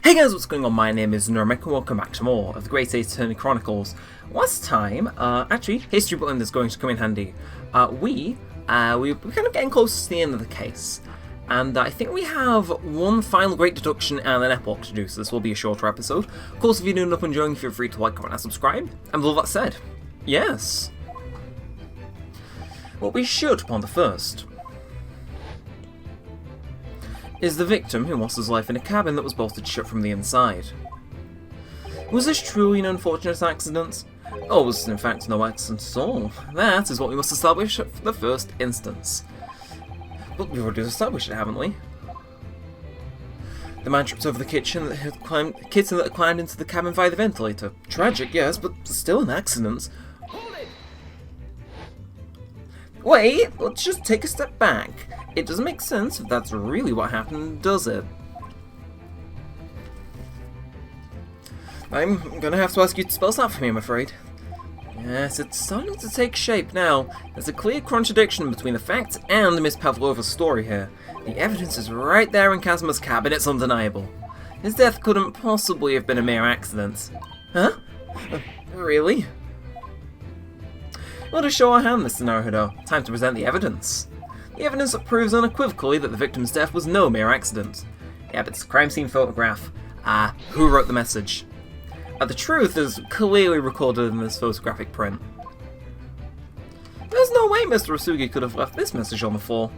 Hey guys, what's going on? My name is Neremik and welcome back to more of the Great Attorney Chronicles. Last time, actually, history bulletin is going to come in handy. We're kind of getting close to the end of the case, and I think we have one final great deduction and an epilogue to do, so this will be a shorter episode. Of course, if you're new enough and enjoying, feel free to like, comment, and subscribe. And with all that said, yes. What we should ponder first is the victim who lost his life in a cabin that was bolted shut from the inside. Was this truly an unfortunate accident? Or was it in fact no accident at all? That is what we must establish for the first instance. But we've already established it, haven't we? The man tripped over the kitchen that had climbed into the cabin via the ventilator. Tragic, yes, but still an accident. Wait, let's just take a step back. It doesn't make sense if that's really what happened, does it? I'm gonna have to ask you to spell this out for me, I'm afraid. Yes, it's starting to take shape now. There's a clear contradiction between the facts and Miss Pavlova's story here. The evidence is right there in Kazma's cabin, it's undeniable. His death couldn't possibly have been a mere accident. Huh? Really? Well, to show our hand, Mr. Naruhodo, time to present the evidence. The evidence that proves unequivocally that the victim's death was no mere accident. Yeah, but it's a crime scene photograph. Who wrote the message? The truth is clearly recorded in this photographic print. There's no way Mr. Osugi could have left this message on the floor.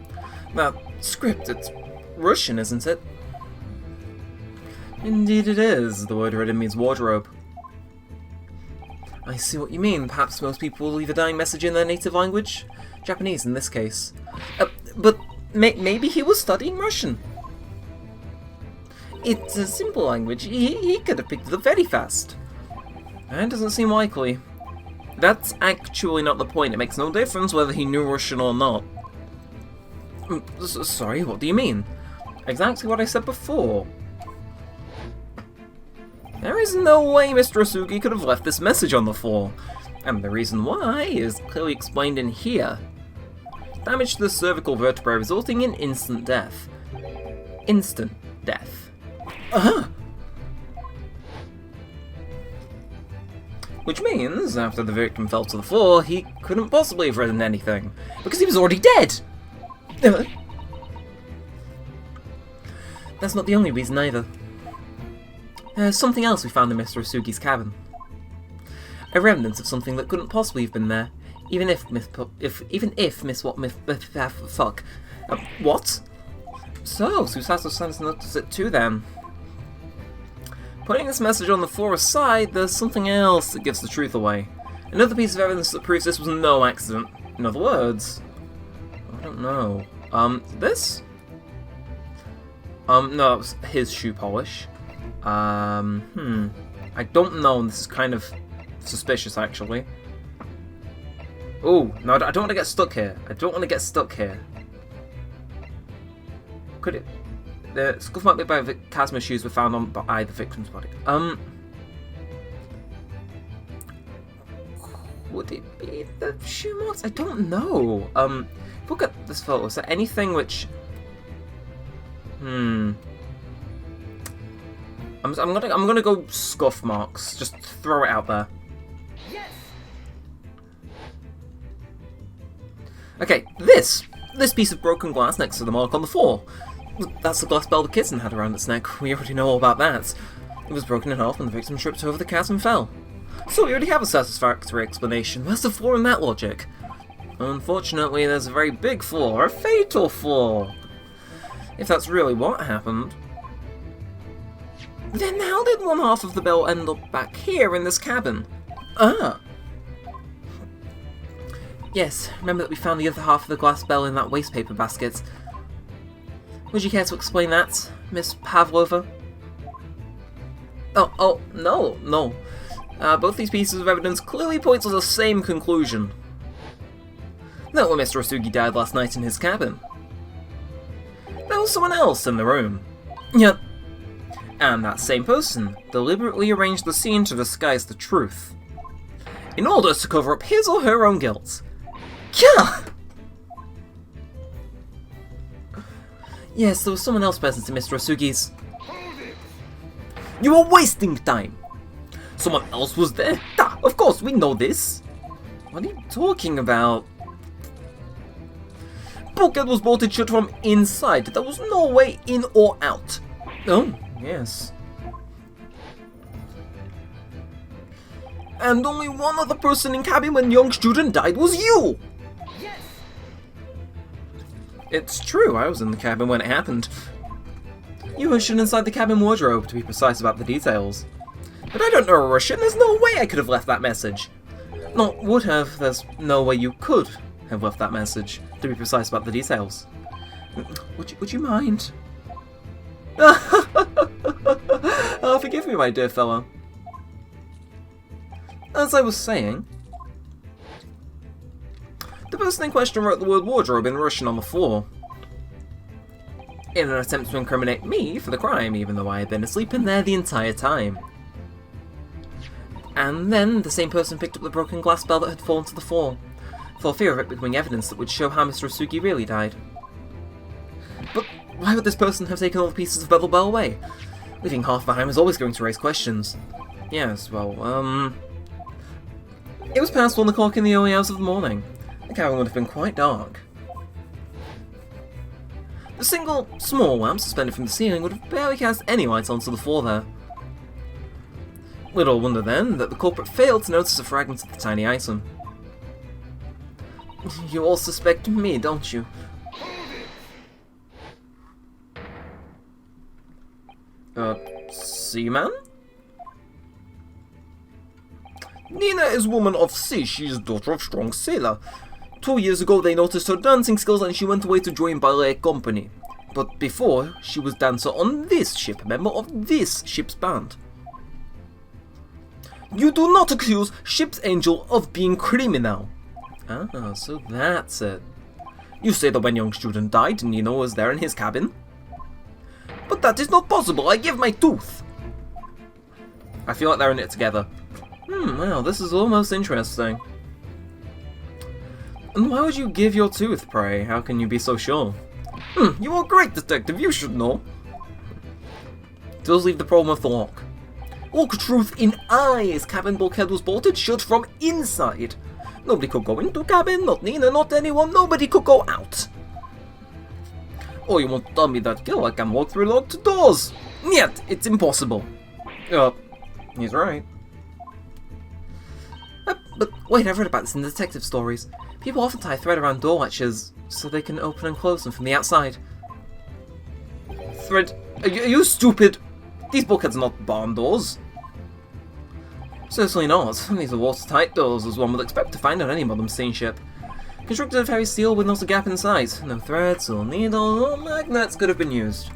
That script, it's Russian, isn't it? Indeed it is. The word written means wardrobe. I see what you mean. Perhaps most people will leave a dying message in their native language? Japanese in this case. But maybe he was studying Russian. It's a simple language. He could have picked it up very fast. That doesn't seem likely. That's actually not the point. It makes no difference whether he knew Russian or not. Sorry, what do you mean? Exactly what I said before. There is no way Mr. Osugi could have left this message on the floor. And the reason why is clearly explained in here. Damage to the cervical vertebrae resulting in instant death. Instant death. Which means, after the victim fell to the floor, he couldn't possibly have written anything, because he was already dead! That's not the only reason either. There's something else we found in Mr. Osugi's cabin. A remnant of something that couldn't possibly have been there, what? So, Susato sent noticed it too then. Putting this message on the floor aside, there's something else that gives the truth away. Another piece of evidence that proves this was no accident. In other words, I don't know. This? No, that was his shoe polish. I don't know, and this is kind of suspicious, actually. Oh, no, I don't want to get stuck here. I don't want to get stuck here. Could it... The scuff mark made by Kazma's shoes were found on by the victim's body. Would it be the shoe marks? I don't know. Look at this photo. Is there anything which... I'm gonna go scuff marks. Just throw it out there. Yes. Okay, this piece of broken glass next to the mark on the floor. That's the glass bell the kitten had around its neck. We already know all about that. It was broken in half when the victim tripped over the cat and fell. So we already have a satisfactory explanation. Where's the flaw in that logic? Unfortunately, there's a very big flaw, a fatal flaw. If that's really what happened, then how did one half of the bell end up back here in this cabin? Yes, remember that we found the other half of the glass bell in that waste paper basket. Would you care to explain that, Miss Pavlova? Oh, no. Both these pieces of evidence clearly point to the same conclusion. That when Mr. Osugi died last night in his cabin, there was someone else in the room. Yep. And that same person deliberately arranged the scene to disguise the truth, in order to cover up his or her own guilt. Yeah! Yes, there was someone else present in Mr. Osugi's... You were wasting time! Someone else was there? Duh, of course, we know this! What are you talking about? Bulkhead was bolted shut from inside. There was no way in or out. Oh, yes. And only one other person in cabin when young student died was you! Yes. It's true, I was in the cabin when it happened. You were Russian inside the cabin wardrobe, to be precise about the details. But I don't know Russian, there's no way I could have left that message. Not would have, there's no way you could have left that message, to be precise about the details. Would you mind? Oh, forgive me, my dear fellow. As I was saying, the person in question wrote the word wardrobe in Russian on the floor, in an attempt to incriminate me for the crime, even though I had been asleep in there the entire time. And then the same person picked up the broken glass bell that had fallen to the floor, for fear of it becoming evidence that would show how Mr. Asugi really died. But why would this person have taken all the pieces of Bevel Bell away? Leaving half behind was always going to raise questions. Yes, well, it was past 1 o'clock in the early hours of the morning. The cabin would have been quite dark. The single, small lamp suspended from the ceiling would have barely cast any light onto the floor there. Little wonder then that the culprit failed to notice a fragment of the tiny item. You all suspect me, don't you? Seaman? Nina is woman of sea. She is daughter of strong sailor. 2 years ago they noticed her dancing skills and she went away to join ballet company. But before, she was dancer on this ship, member of this ship's band. You do not accuse Ship's Angel of being criminal. Ah, so that's it. You say that when young student died, Nina was there in his cabin? But that is not possible, I give my tooth! I feel like they're in it together. Well, this is almost interesting. And why would you give your tooth, pray? How can you be so sure? You are a great detective, you should know. Does leave the problem of the lock. Look truth in eyes, cabin bulkhead was bolted shut from inside. Nobody could go into cabin, not Nina, not anyone, nobody could go out. Oh, you want to tell me that girl can walk through locked doors? Yet, it's impossible. He's right. But wait, I've read about this in the detective stories. People often tie thread around door latches so they can open and close them from the outside. Thread? Are you stupid? These bulkheads are not barn doors. Certainly not. These are watertight doors, as one would expect to find on any modern steamship. Constructed of heavy steel with not a gap inside. No threads or needles or magnets could have been used.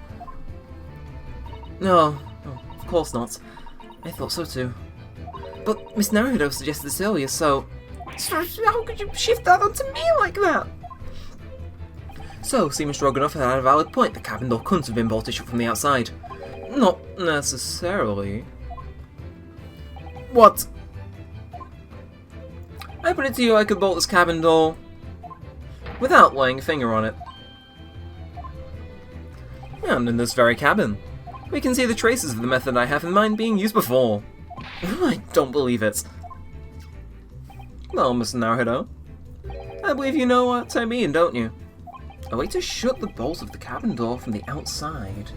No, of course not. I thought so too. But Miss Naruto suggested this earlier, so how could you shift that onto me like that? So, Seaman Stroganoff had a valid point. The cabin door couldn't have been bolted shut from the outside. Not necessarily. What? I put it to you I could bolt this cabin door without laying a finger on it. And in this very cabin, we can see the traces of the method I have in mind being used before. I don't believe it. Well, Mr. Naruto, I believe you know what I mean, don't you? A way to shut the bolts of the cabin door from the outside.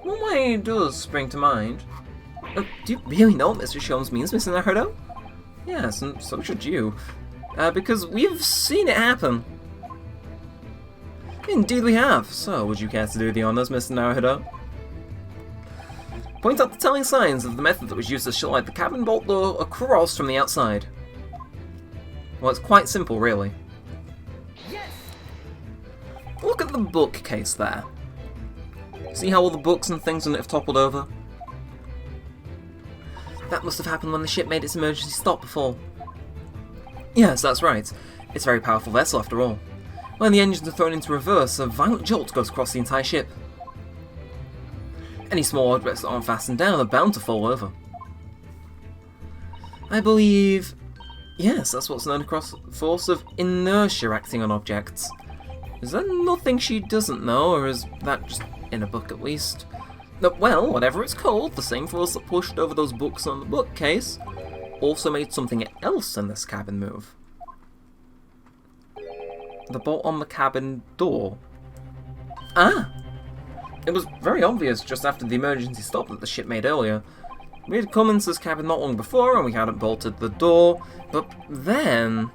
One way does spring to mind. Do you really know what Mr. Sholmes means, Mr. Naruto? Yes, and so should you. Because we've seen it happen. Indeed we have. So, would you care to do the honors, Mr. Naruto? Point out the telling signs of the method that was used to slide the cabin bolt door across from the outside. Well, it's quite simple, really. Yes. Look at the bookcase there. See how all the books and things in it have toppled over? That must have happened when the ship made its emergency stop before. Yes, that's right. It's a very powerful vessel, after all. When the engines are thrown into reverse, a violent jolt goes across the entire ship. Any small objects that aren't fastened down are bound to fall over. I believe... yes, that's what's known as force of inertia acting on objects. Is there nothing she doesn't know, or is that just in a book at least? Well, whatever it's called, the same force that pushed over those books on the bookcase also made something else in this cabin move. The bolt on the cabin door. Ah! It was very obvious just after the emergency stop that the ship made earlier. We had come into this cabin not long before and we hadn't bolted the door, but then...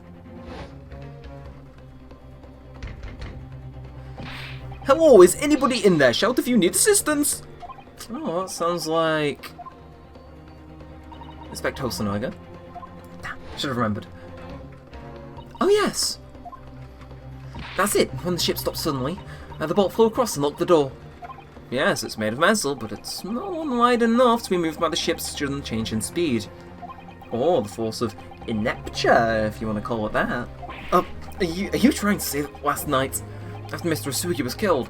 Hello, is anybody in there? Shout if you need assistance! Oh, that sounds like... Inspector Hosonaga. Should have remembered. Oh yes! That's it, when the ship stopped suddenly, the bolt flew across and locked the door. Yes, it's made of metal, but it's not wide enough to be moved by the ship's sudden change in speed. Or the force of inepture, if you want to call it that. Are you trying to say that last night, after Mr. Asugi was killed?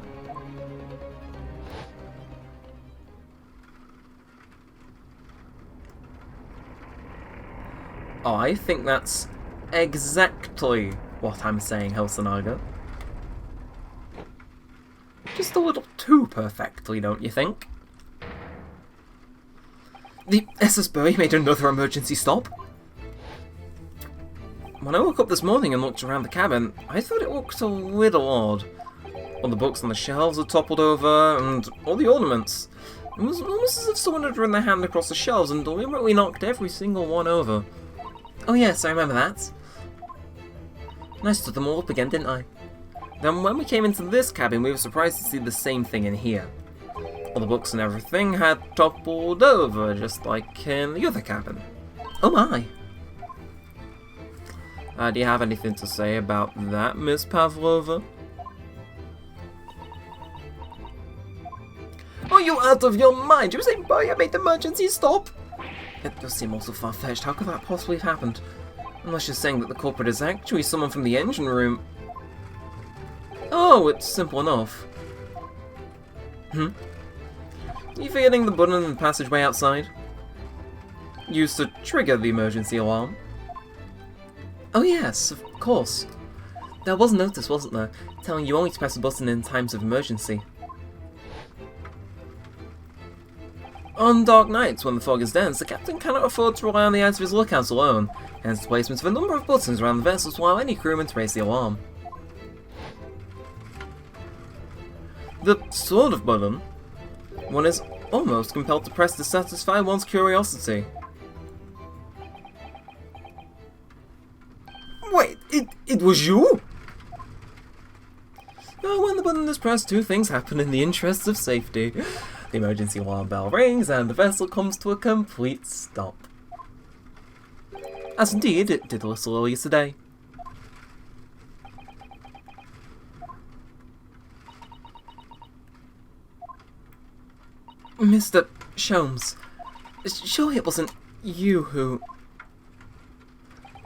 I think that's exactly what I'm saying, Hosonaga. Just a little too perfectly, don't you think? The SS Bowie made another emergency stop. When I woke up this morning and looked around the cabin, I thought it looked a little odd. All the books on the shelves had toppled over, and all the ornaments. It was almost as if someone had run their hand across the shelves and deliberately knocked every single one over. Oh yes, I remember that. And I stood them all up again, didn't I? Then when we came into this cabin, we were surprised to see the same thing in here. All the books and everything had toppled over, just like in the other cabin. Oh my! Do you have anything to say about that, Miss Pavlova? Are you out of your mind? You say Boya made the emergency stop? It does seem also far-fetched. How could that possibly have happened? Unless you're saying that the culprit is actually someone from the engine room. Oh, it's simple enough. You forgetting the button in the passageway outside? Used to trigger the emergency alarm. Oh yes, of course. There was a notice, wasn't there, telling you only to press a button in times of emergency. On dark nights, when the fog is dense, the captain cannot afford to rely on the eyes of his lookouts alone, hence the placement of a number of buttons around the vessels to allow any crewman to raise the alarm. The sort of button one is almost compelled to press to satisfy one's curiosity. Wait, it was you? Oh, when the button is pressed, two things happen in the interests of safety. The emergency alarm bell rings and the vessel comes to a complete stop. As indeed it did a little earlier today. Mr. Sholmes, surely it wasn't you who...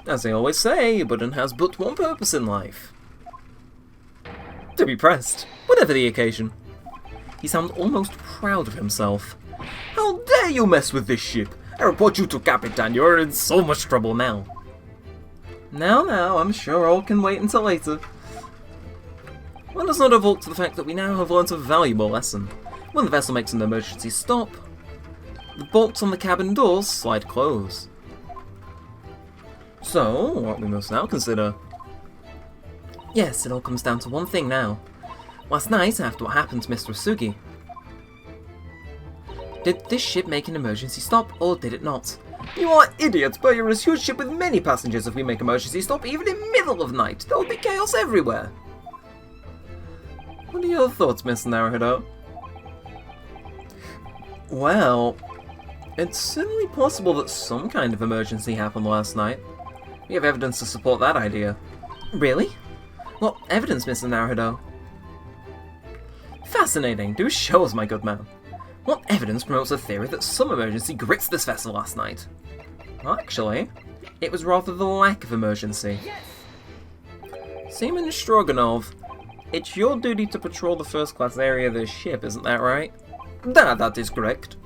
As they always say, a button has but one purpose in life. To be pressed, whatever the occasion. He sounded almost proud of himself. How dare you mess with this ship? I report you to Capitan, you're in so much trouble now. Now, I'm sure all can wait until later. One does not evoke to the fact that we now have learnt a valuable lesson. When the vessel makes an emergency stop, the bolts on the cabin doors slide close. So, what we must now consider... Yes, it all comes down to one thing now. Last night, after what happened to Mr. Asugi, did this ship make an emergency stop, or did it not? You are idiots, but you're a huge ship with many passengers. If we make emergency stop, even in middle of night, there will be chaos everywhere. What are your thoughts, Mr. Naruhodo? Well, it's certainly possible that some kind of emergency happened last night. We have evidence to support that idea. Really? What evidence, Mr. Naruhodo? Fascinating. Do show us, my good man. What evidence promotes the theory that some emergency gripped this vessel last night? Well, actually, it was rather the lack of emergency. Seaman Stroganov, it's your duty to patrol the first-class area of this ship, isn't that right? That is correct.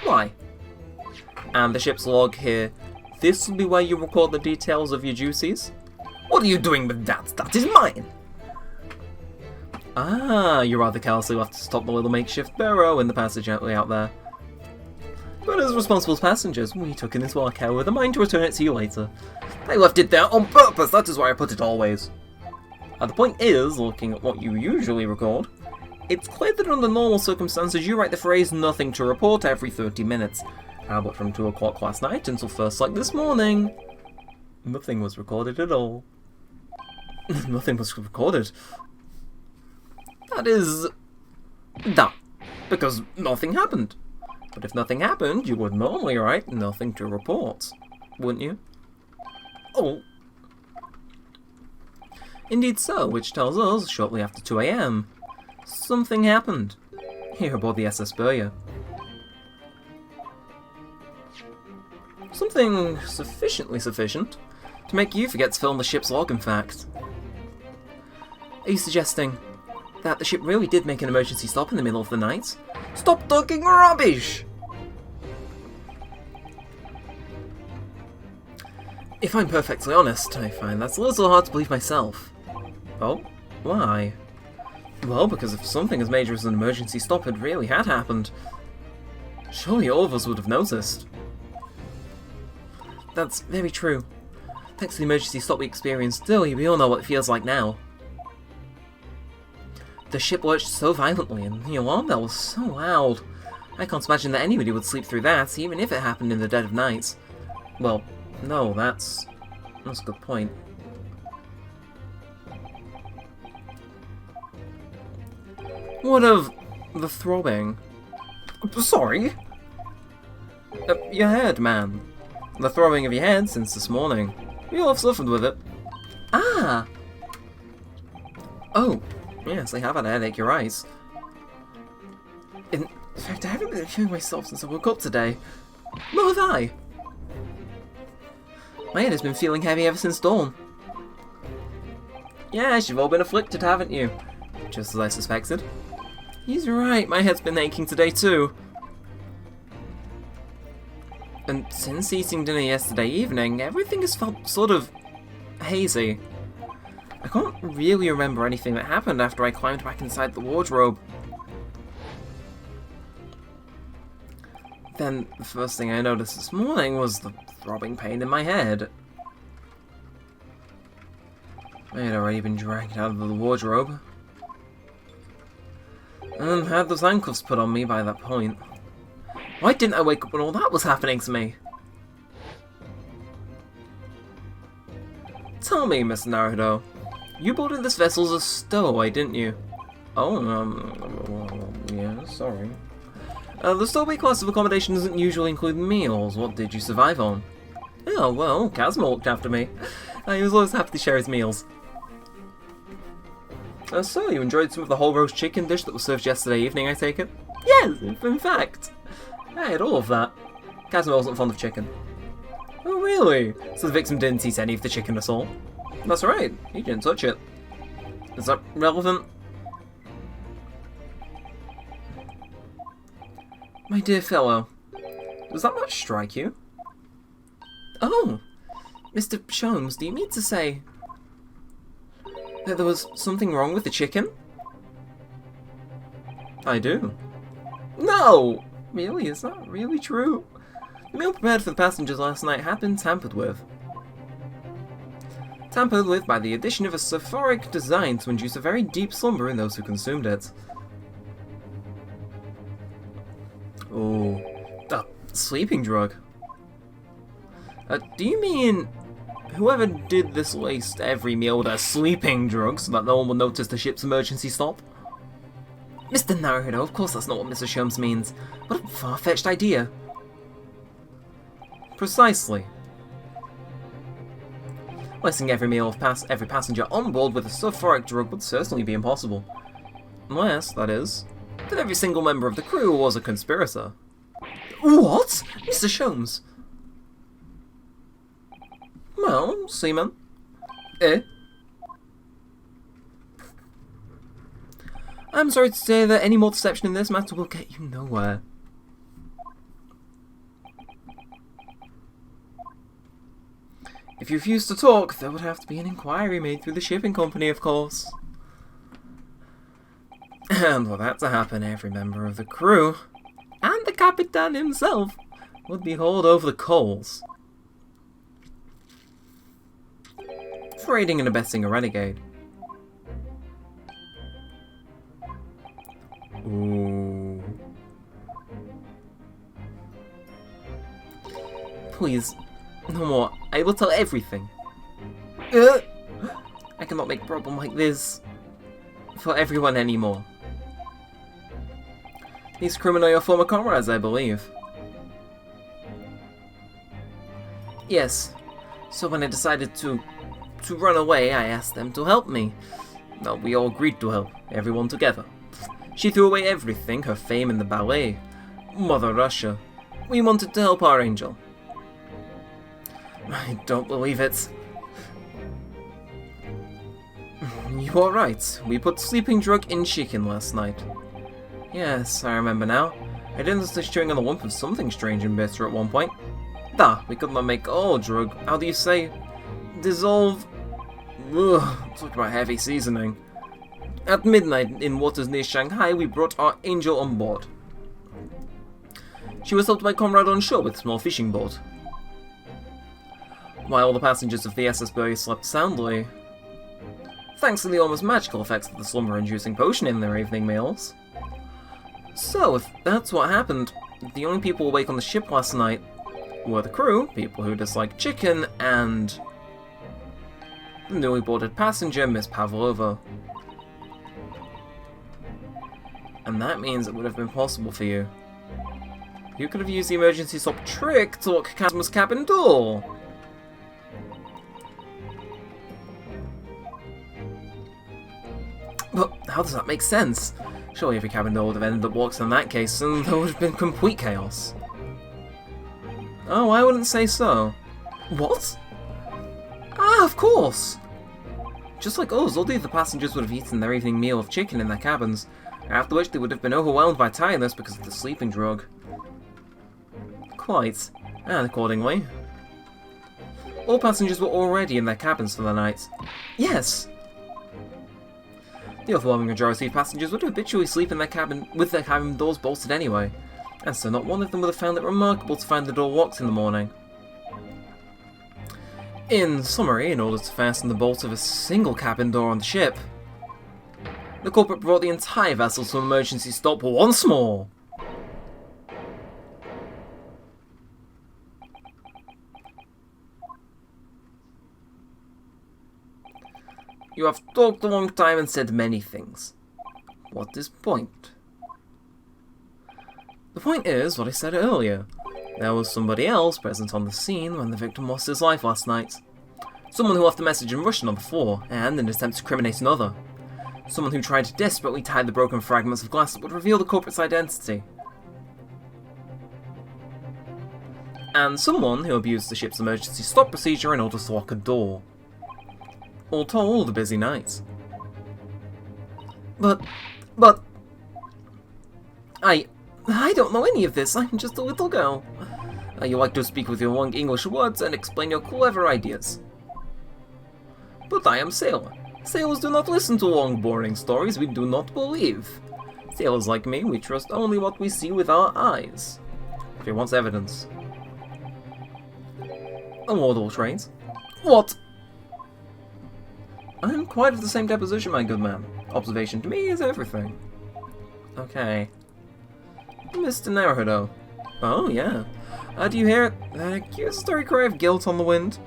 Why? And the ship's log here. This will be where you record the details of your duties? What are you doing with that? That is mine! Ah, you rather carelessly left to stop the little makeshift burrow in the passage way out there. But as responsible passengers, we took in this well care with a mind to return it to you later. I left it there on purpose, that is why I put it always. The point is, looking at what you usually record, it's clear that under normal circumstances you write the phrase nothing to report every 30 minutes. But from 2 o'clock last night until first light this morning, nothing was recorded at all. Nothing was recorded. That is... that. Because nothing happened. But if nothing happened, you would normally write nothing to report, wouldn't you? Oh. Indeed so, which tells us, shortly after 2 AM, something happened here aboard the SS Burya. Something sufficiently sufficient to make you forget to film the ship's log, in fact. Are you suggesting that the ship really did make an emergency stop in the middle of the night? Stop talking rubbish! If I'm perfectly honest, I find that's a little hard to believe myself. Oh? Why? Well, because if something as major as an emergency stop had really happened, surely all of us would have noticed. That's very true. Thanks to the emergency stop we experienced earlier, we all know what it feels like now. The ship lurched so violently, and the alarm bell was so loud. I can't imagine that anybody would sleep through that, even if it happened in the dead of night. Well, no, that's a good point. What of the throbbing? Sorry? Your head, man. The throbbing of your head since this morning. We all have suffered with it. Ah! Oh, yes, I have had a headache, you're right. In fact, I haven't been feeling myself since I woke up today. Nor have I. My head has been feeling heavy ever since dawn. Yes, you've all been afflicted, haven't you? Just as I suspected. He's right, my head's been aching today too. And since eating dinner yesterday evening, everything has felt sort of hazy. I can't really remember anything that happened after I climbed back inside the wardrobe. Then, the first thing I noticed this morning was the throbbing pain in my head. I had already been dragged out of the wardrobe, and had those handcuffs put on me by that point. Why didn't I wake up when all that was happening to me? Tell me, Mr. Naruto, you boarded this vessel as a stowaway, didn't you? Oh, yeah, sorry. The stowaway class of accommodation doesn't usually include meals. What did you survive on? Oh, well, Kazuma looked after me. He was always happy to share his meals. So, you enjoyed some of the whole roast chicken dish that was served yesterday evening, I take it? Yes, in fact. I had all of that. Kazuma wasn't fond of chicken. Oh, really? So the victim didn't eat any of the chicken at all? That's right, he didn't touch it. Is that relevant? My dear fellow, does that not strike you? Oh, Mr. Sholmes, do you mean to say that there was something wrong with the chicken? I do. No! Really? Is that really true? The meal prepared for the passengers last night had been tampered with. Tampered with by the addition of a sulfuric design to induce a very deep slumber in those who consumed it. Oh, that sleeping drug. Do you mean whoever did this laced every meal with a sleeping drug so that no one will notice the ship's emergency stop? Mr. Naruto, of course that's not what Mr. Sholmes means. What a far-fetched idea. Precisely. Lacing every meal of every passenger on board with a sulfuric drug would certainly be impossible. Unless, that is, that every single member of the crew was a conspirator. What? Mr. Sholmes? Well, seaman. I'm sorry to say that any more deception in this matter will get you nowhere. If you refuse to talk, there would have to be an inquiry made through the shipping company, of course. And for that to happen, every member of the crew, and the Capitan himself, would be hauled over the coals. For aiding and abetting a renegade. Ooh. Please, no more. I will tell everything. I cannot make a problem like this for everyone anymore. These crewmen are your former comrades, I believe. Yes. So when I decided to run away, I asked them to help me. Well, we all agreed to help, everyone together. She threw away everything, her fame in the ballet. Mother Russia. We wanted to help our angel. I don't believe it. You are right. We put sleeping drug in chicken last night. Yes, I remember now. I did notice chewing on the lump of something strange and bitter at one point. We could not make all drug. How do you say? Dissolve. Ugh, talk about heavy seasoning. At midnight, in waters near Shanghai, we brought our angel on board. She was helped by a comrade on shore with a small fishing boat. While all the passengers of the SS Bury slept soundly, thanks to the almost magical effects of the slumber-inducing potion in their evening meals. So, if that's what happened, the only people awake on the ship last night were the crew, people who disliked chicken, and the newly boarded passenger, Miss Pavlova. And that means it would have been possible for you. You could have used the emergency stop trick to lock Casma's cabin door. But how does that make sense? Surely every cabin door would have ended up locked in that case, and there would have been complete chaos. Oh, I wouldn't say so. What? Ah, of course! Just like us, all the other passengers would have eaten their evening meal of chicken in their cabins, after which they would have been overwhelmed by tiredness because of the sleeping drug. Quite. And accordingly, all passengers were already in their cabins for the night. Yes! The overwhelming majority of passengers would habitually sleep in their cabin with their cabin doors bolted anyway, and so not one of them would have found it remarkable to find the door locked in the morning. In summary, in order to fasten the bolt of a single cabin door on the ship, the culprit brought the entire vessel to an emergency stop once more. You have talked a long time and said many things. What is point? The point is what I said earlier. There was somebody else present on the scene when the victim lost his life last night. Someone who left a message in Russian on the floor, and in an attempt to criminate another. Someone who tried to desperately tie the broken fragments of glass that would reveal the culprit's identity. And someone who abused the ship's emergency stop procedure in order to lock a door. All told, a busy night. But... I don't know any of this, I'm just a little girl. You like to speak with your long English words and explain your clever ideas. But I am sailor. Sailors do not listen to long, boring stories we do not believe. Sailors like me, we trust only what we see with our eyes. If he wants evidence. Unloadable trains. What? I'm quite of the same deposition, my good man. Observation to me is everything. Okay. Mr. Naruhodo. Oh, yeah. Do you hear that accusatory cry of guilt on the wind?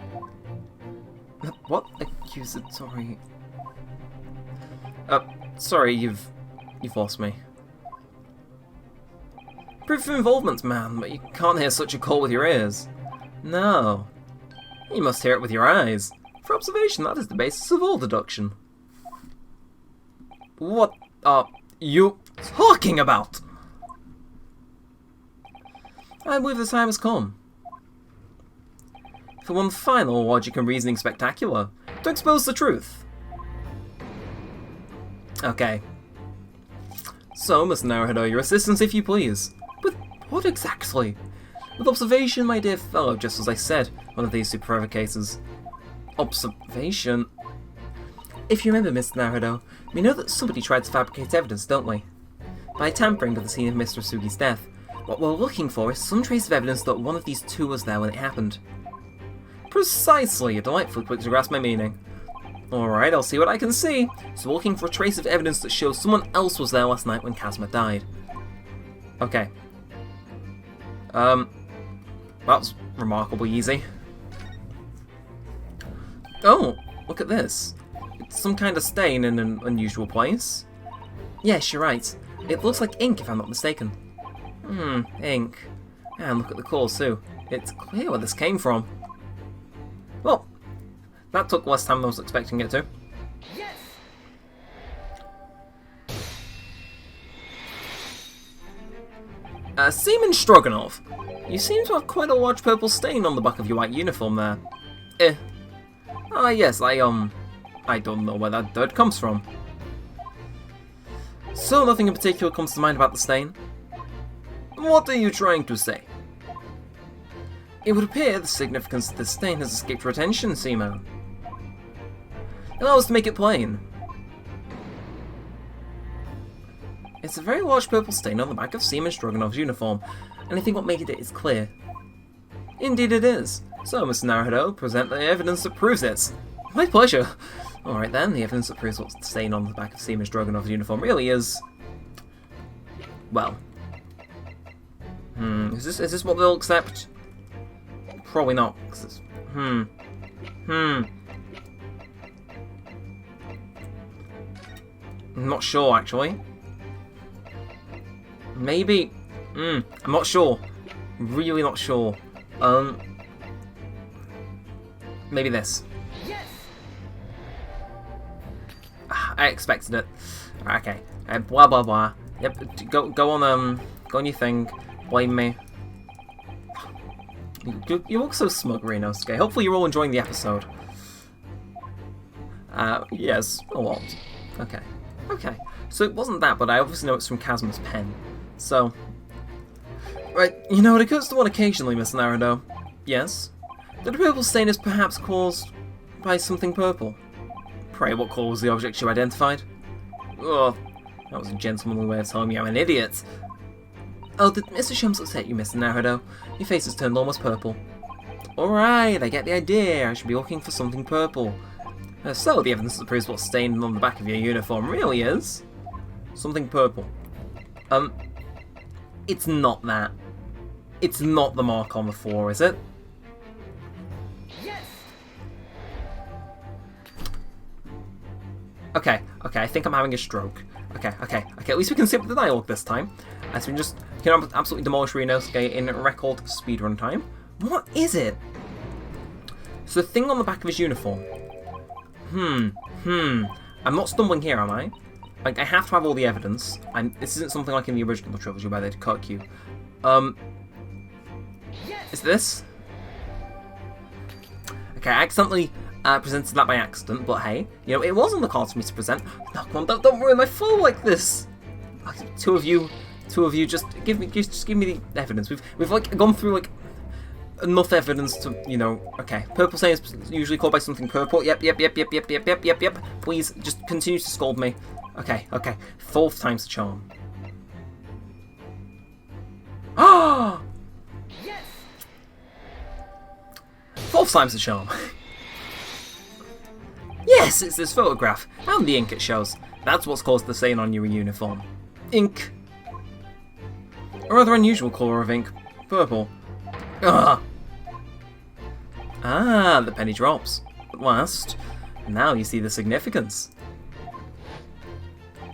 What? Accusatory... sorry, you've lost me. Proof of involvement, man, but you can't hear such a call with your ears. No. You must hear it with your eyes. For observation, that is the basis of all deduction. What are you talking about? I believe the time has come. For one final logic and reasoning spectacular, to expose the truth. Okay. So, Mr. Naruhodo, your assistance if you please. With what exactly? With observation, my dear fellow, just as I said, one of these super cases. Observation? If you remember, Mr. Naruto, we know that somebody tried to fabricate evidence, don't we? By tampering with the scene of Mr. Asugi's death, what we're looking for is some trace of evidence that one of these two was there when it happened. Precisely, you're delightfully quick to grasp my meaning. Alright, I'll see what I can see. So we're looking for a trace of evidence that shows someone else was there last night when Kazuma died. Okay. That's remarkably easy. Oh, look at this. It's some kind of stain in an unusual place. Yes, you're right. It looks like ink, if I'm not mistaken. Ink. And look at the cause, too. It's clear where this came from. Well, that took less time than I was expecting it to. Yes! Seaman Stroganoff, you seem to have quite a large purple stain on the back of your white uniform there. Yes, I don't know where that dirt comes from. So nothing in particular comes to mind about the stain? What are you trying to say? It would appear the significance of this stain has escaped your attention, Seaman. Allow us to make it plain. It's a very large purple stain on the back of Seaman Stroganoff's uniform, and I think what made it is clear. Indeed it is. So, Mr. Naruto, present the evidence that proves it. My pleasure. Alright then, the evidence that proves what the stain on the back of Seaman Stroganoff's uniform really is... well... Is this what they'll accept? Probably not. I'm not sure, actually. Maybe... I'm not sure. Really not sure. Maybe this. Yes! I expected it. Okay. Blah blah blah. Yep. Go on your thing. Blame me. You look so smug, Rinosuke. Hopefully you're all enjoying the episode. Yes, a lot. Okay. Okay. So it wasn't that, but I obviously know it's from Kazuma's pen. So... right, you know, it occurs to one occasionally, Miss Naruto. Yes? That a purple stain is perhaps caused by something purple. Pray, what colour was the object you identified? Ugh, that was a gentlemanly way of telling me I'm an idiot. Oh, did Mr. Shums upset you, Mr. Naruto? Your face has turned almost purple. Alright, I get the idea. I should be looking for something purple. So, the evidence that proves what's stained on the back of your uniform really is... something purple. It's not that. It's not the mark on the floor, is it? Yes! Okay, I think I'm having a stroke. Okay, at least we can skip the dialogue this time. As we just can absolutely demolish Rinosuke in record speedrun time. What is it? So the thing on the back of his uniform. I'm not stumbling here, am I? Like, I have to have all the evidence. This isn't something like in the original trilogy where they'd cut you. Is this? Okay, I accidentally presented that by accident, but hey, you know, it was on the card for me to present. No, come on, don't ruin my flow like this. Like, two of you, just give me the evidence. We've like gone through like enough evidence to, you know. Okay, purple stain is usually called by something purple. Yep. Please, just continue to scold me. Okay. Fourth time's the charm. Ah! Yes! Fourth time's the charm. Yes, it's this photograph, and the ink it shows. That's what's caused the stain on your uniform. Ink. A rather unusual colour of ink. Purple. Ugh. Ah, the penny drops. At last. Now you see the significance.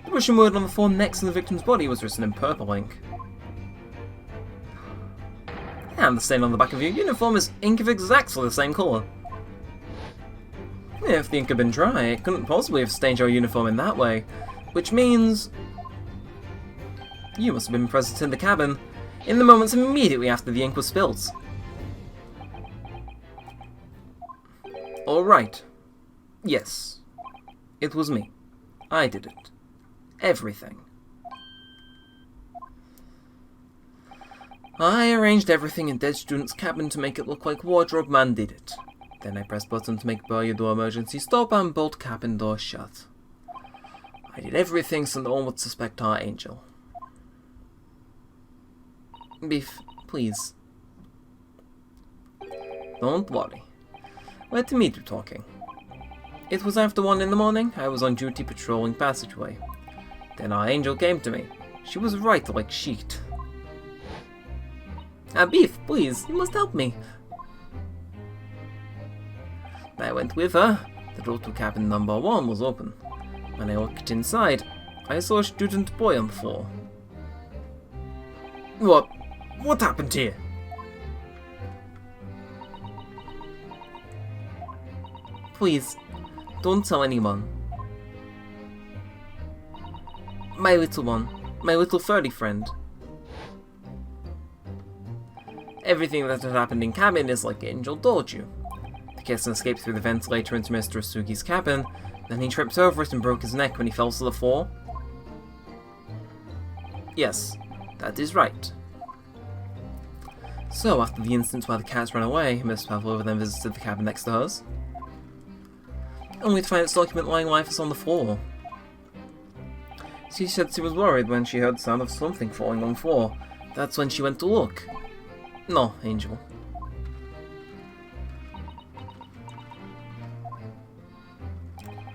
The Russian word on the floor next to the victim's body was written in purple ink. And the stain on the back of your uniform is ink of exactly the same colour. If the ink had been dry, it couldn't possibly have stained your uniform in that way, which means... you must have been present in the cabin in the moments immediately after the ink was spilled. Alright. Yes. It was me. I did it. Everything. I arranged everything in Dead Student's cabin to make it look like Wardrobe Man did it. Then I pressed button to make barrier door emergency stop and bolt cabin door shut. I did everything so no one would suspect our angel. Beef, please. Don't worry. Let me do talking. It was after 1 in the morning. I was on duty patrolling passageway. Then our angel came to me. She was right like sheet. Beef, please, you must help me. I went with her. The door to cabin number 1 was open. When I looked inside, I saw a student boy on the floor. What happened here? Please, don't tell anyone. My little one, my little furry friend. Everything that had happened in cabin is like Angel told you. The kitten escaped through the ventilator into Mr. Asugi's cabin, then he tripped over it and broke his neck when he fell to the floor. Yes, that is right. So, after the instance where the cats ran away, Miss Pavlova then visited the cabin next to hers, only to find its document lying lifeless on the floor. She said she was worried when she heard the sound of something falling on the floor. That's when she went to look. No, Angel.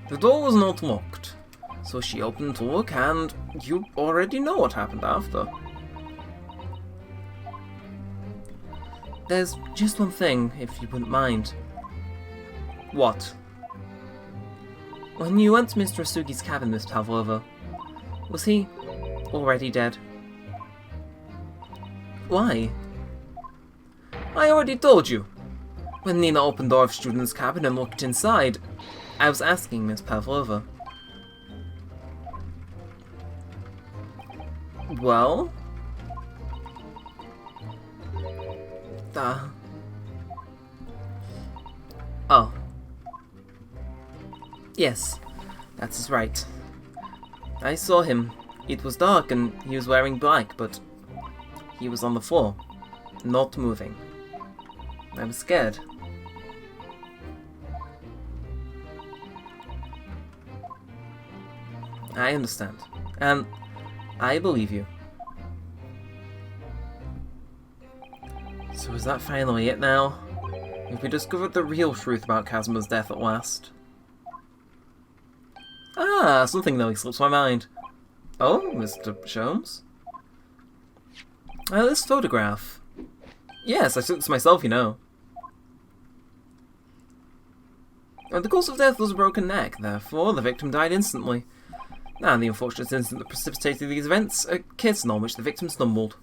The door was not locked, so she opened to look, and you already know what happened after. There's just one thing, if you wouldn't mind. What? When you went to Mr. Asugi's cabin, Miss Pavlova, was he already dead? Why? I already told you. When Nina opened the door of student's cabin and looked inside, I was asking Miss Pavlova. Well? Oh. Yes, that is right. I saw him. It was dark and he was wearing black, but he was on the floor, not moving. I was scared. I understand, and I believe you. So is that finally it now? Have we discovered the real truth about Kazuma's death at last? Something nearly slips my mind. Oh, Mr. Sholmes? This photograph. Yes, I took this myself, you know. The cause of death was a broken neck, therefore the victim died instantly. And the unfortunate incident that precipitated these events, a kitten on which the victim stumbled.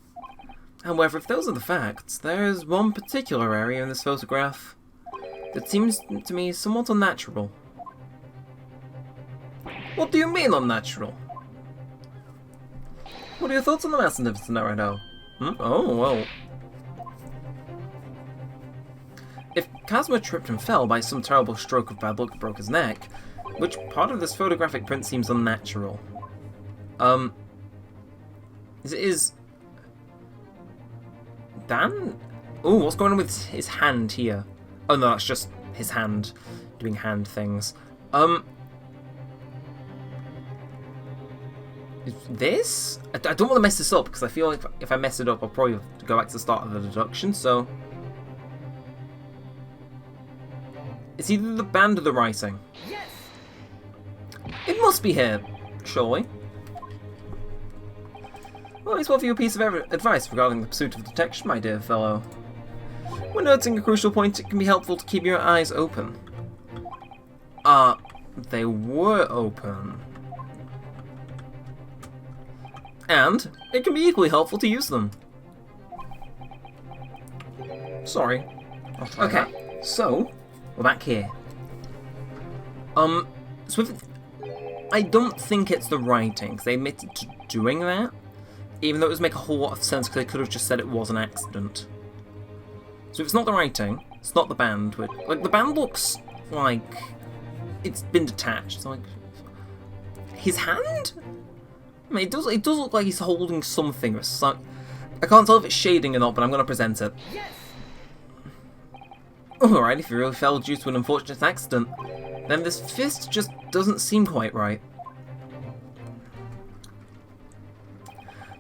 However, if those are the facts, there is one particular area in this photograph that seems to me somewhat unnatural. What do you mean unnatural? What are your thoughts on the mass scenario? Oh, well. If Kazuma tripped and fell by some terrible stroke of bad luck that broke his neck, which part of this photographic print seems unnatural? Is Dan? Oh, what's going on with his hand here? Oh no, that's just his hand doing hand things. Is this? I don't want to mess this up because I feel like if I mess it up, I'll probably have to go back to the start of the deduction. So, it's either the band or the writing. Yes. It must be here, surely. Well, it's worth you a piece of advice regarding the pursuit of detection, my dear fellow. When noting a crucial point, it can be helpful to keep your eyes open. They were open. And it can be equally helpful to use them. Sorry. I'll try that. So we're back here. I don't think it's the writing. They admitted to doing that, even though it doesn't make a whole lot of sense because they could have just said it was an accident. So if it's not the writing, it's not the band. Like the band looks like it's been detached. It's like his hand. I mean, it does look like he's holding something. I can't tell if it's shading or not, but I'm going to present it. Yes. Alright, if he really fell due to an unfortunate accident, then this fist just doesn't seem quite right.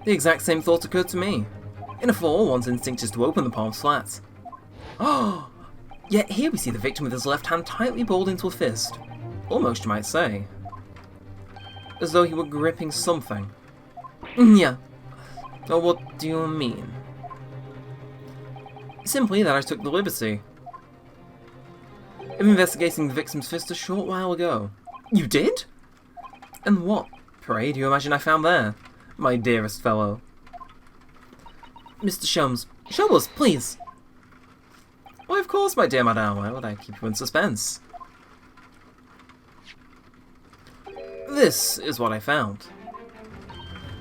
The exact same thought occurred to me. In a fall, one's instinct is to open the palms flat. Oh! Yet here we see the victim with his left hand tightly balled into a fist. Almost, you might say. As though he were gripping something. Yeah. Oh, what do you mean? Simply that I took the liberty of investigating the victim's fist a short while ago. You did? And what, pray, do you imagine I found there, my dearest fellow? Mr. Sholmes, show us, please! Why, of course, my dear madame, why would I keep you in suspense? This is what I found.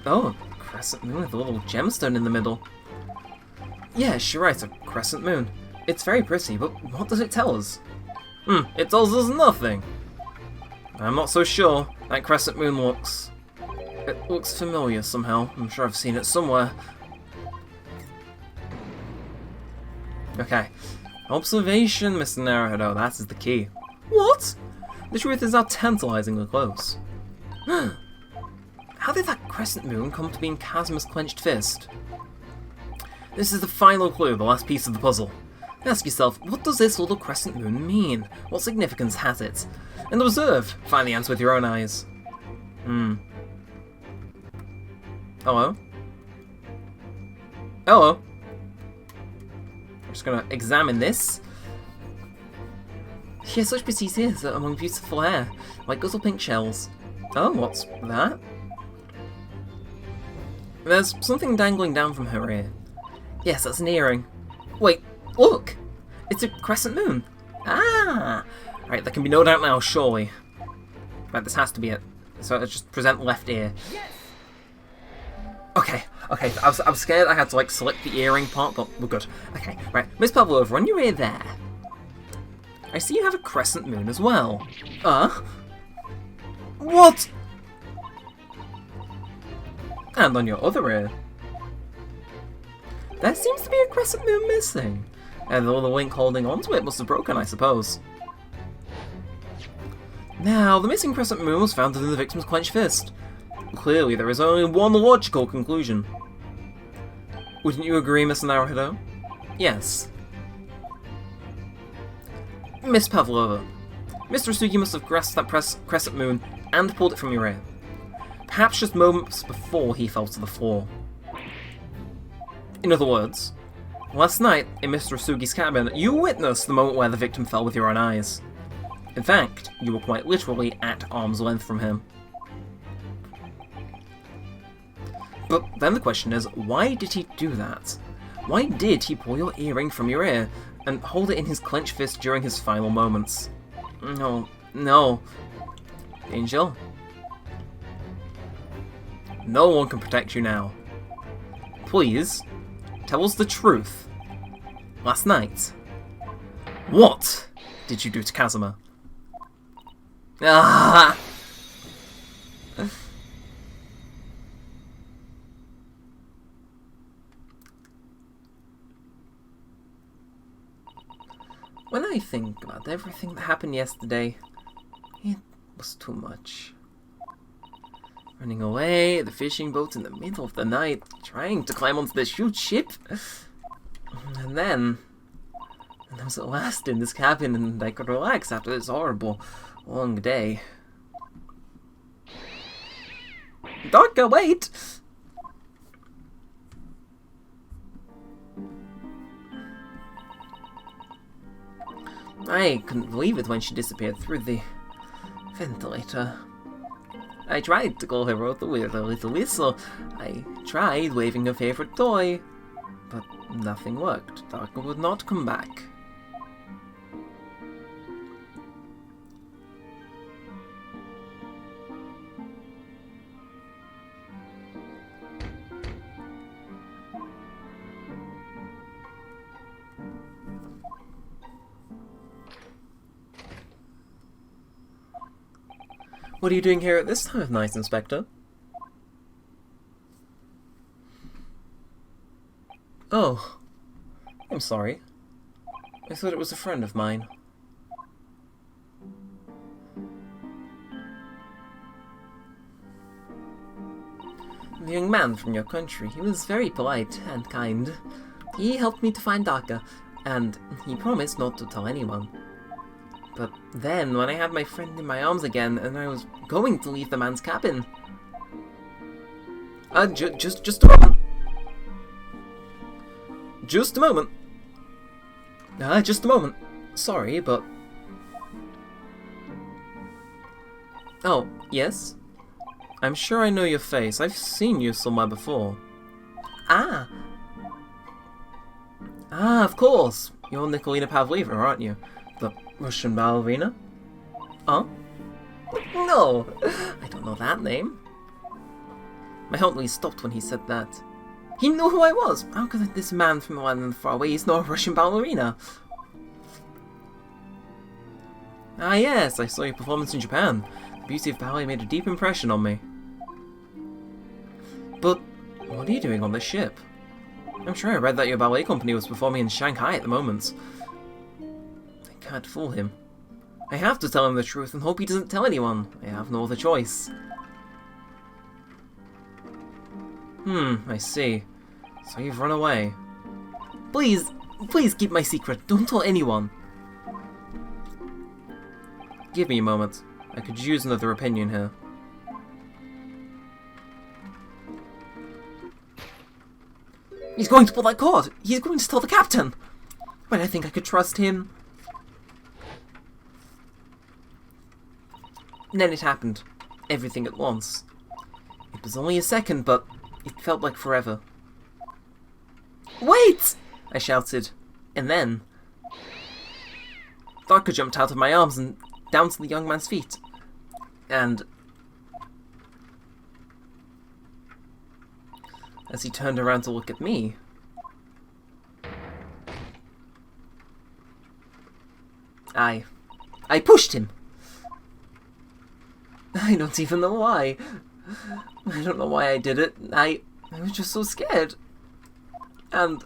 Oh, a crescent moon with a little gemstone in the middle. Yes, you're right, a crescent moon. It's very pretty, but what does it tell us? It tells us nothing. I'm not so sure. That crescent moon looks... It looks familiar somehow. I'm sure I've seen it somewhere. Okay. Observation, Mr. Naruhodo, that is the key. What? The truth is now tantalizingly close. How did that crescent moon come to be in Kazuma's clenched fist? This is the final clue, the last piece of the puzzle. Ask yourself, what does this little crescent moon mean? What significance has it? And observe. Find the answer with your own eyes. Hello? Hello? I'm just gonna examine this. She has such pretty tears among beautiful hair, like guzzle pink shells. Oh, what's that? There's something dangling down from her ear. Yes, that's an earring. Wait, look! It's a crescent moon. Ah! Right, there can be no doubt now, surely. Right, this has to be it. So let's just present left ear. Okay, I was scared I had to, like, select the earring part, but we're good. Okay, right, Miss Pavlova, on your ear there. I see you have a crescent moon as well. What? And on your other ear. There seems to be a crescent moon missing. And the little link holding onto it must have broken, I suppose. Now, the missing crescent moon was found in the victim's clenched fist. Clearly, there is only one logical conclusion. Wouldn't you agree, Miss Naruhodo? Yes. Miss Pavlova, Mr. Asugi must have grasped that crescent moon and pulled it from your ear. Perhaps just moments before he fell to the floor. In other words, last night, in Mr. Asugi's cabin, you witnessed the moment where the victim fell with your own eyes. In fact, you were quite literally at arm's length from him. But then the question is, why did he do that? Why did he pull your earring from your ear and hold it in his clenched fist during his final moments? No. Angel? No one can protect you now. Please, tell us the truth. Last night, what did you do to Kazuma? Ah! When I think about everything that happened yesterday, it was too much. Running away, the fishing boat in the middle of the night, trying to climb onto this huge ship. And then I was at last in this cabin and I could relax after this horrible, long day. Doctor, wait! I couldn't believe it when she disappeared through the ventilator. I tried to call her Rotha with a little whistle. I tried waving her favorite toy, but nothing worked. Darko would not come back. What are you doing here at this time of night, Inspector? Oh, I'm sorry. I thought it was a friend of mine. The young man from your country, he was very polite and kind. He helped me to find Daka, and he promised not to tell anyone. But then, when I had my friend in my arms again, and I was going to leave the man's cabin... just a moment! Just a moment! Just a moment. Sorry, but... Oh, yes? I'm sure I know your face. I've seen you somewhere before. Ah! Ah, of course! You're Nikolina Pavlova, aren't you? The Russian ballerina? Huh? No! I don't know that name. My heart really stopped when he said that. He knew who I was! How could this man from the land far away is not a Russian ballerina? Ah yes, I saw your performance in Japan. The beauty of ballet made a deep impression on me. But what are you doing on this ship? I'm sure I read that your ballet company was performing in Shanghai at the moment. I can't fool him. I have to tell him the truth and hope he doesn't tell anyone. I have no other choice. I see. So you've run away. Please keep my secret. Don't tell anyone. Give me a moment. I could use another opinion here. He's going to pull that cord! He's going to tell the captain! But I think I could trust him. And then it happened. Everything at once. It was only a second, but it felt like forever. Wait! I shouted. And then... Darka jumped out of my arms and down to the young man's feet. And... as he turned around to look at me... I pushed him! I don't even know why. I don't know why I did it. I was just so scared. And...